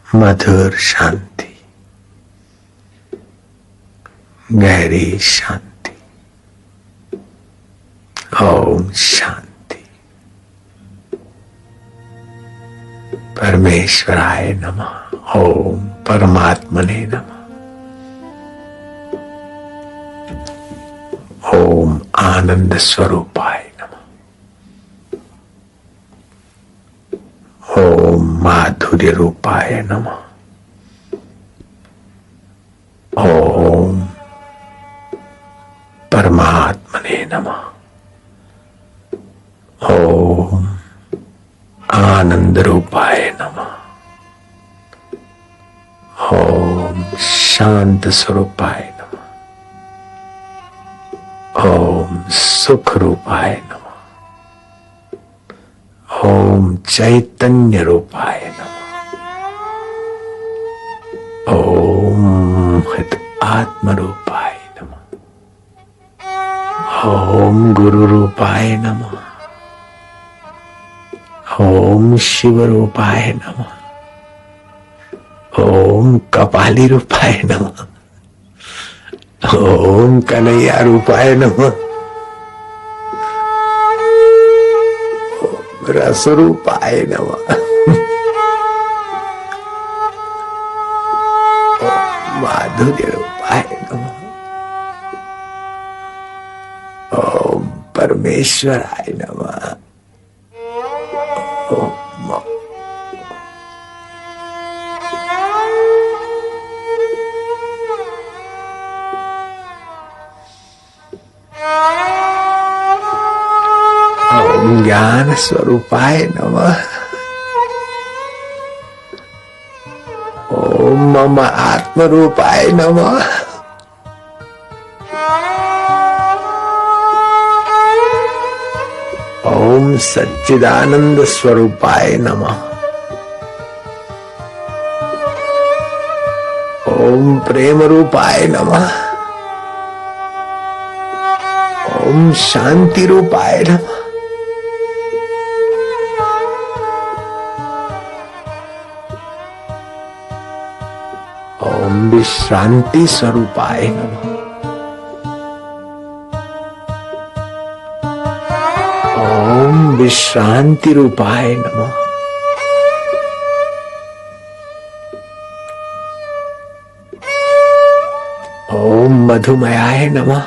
मधुर शांति, गहरी शांति, ओम शांति। परमेश्वराय नमः, ओम परमात्मने नमः, ओम आनंद स्वरूपाय नमः, ओम माधुर्य रूपाय नमः, ओम परमात्मने नमः, ओम आनंद रूपाय नमः, ओम शांत स्वरूपाय नमः, ओम सुख रूपाय नमः, ओम चैतन्य रूपाय नमः, ओम हित आत्म रूपाय नमः, ओम गुरु रूपाय नमः, ओम शिव रूपाय नमः, ओम कपाली रूपाय नमः, ओम कन्हैया रूपाय नमः, ओम रस रूपाय नमः, ओम माधुर्य रूपाय नमः, ओम परमेश्वराय नमः, ओम ज्ञान स्वरूपाय नमः, ओम मम आत्म रूपाय नमः, ओम सच्चिदानंद स्वरूपाय नमः, ओम प्रेम रूपाय नमः, ओम शांति रूपाय नमः, ओम विश्रांति स्वरूपाय नमः, विश्रांति रूपाय नमः। ओम मधुमयाय नमः।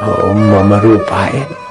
ओम मम रूपाय नमः।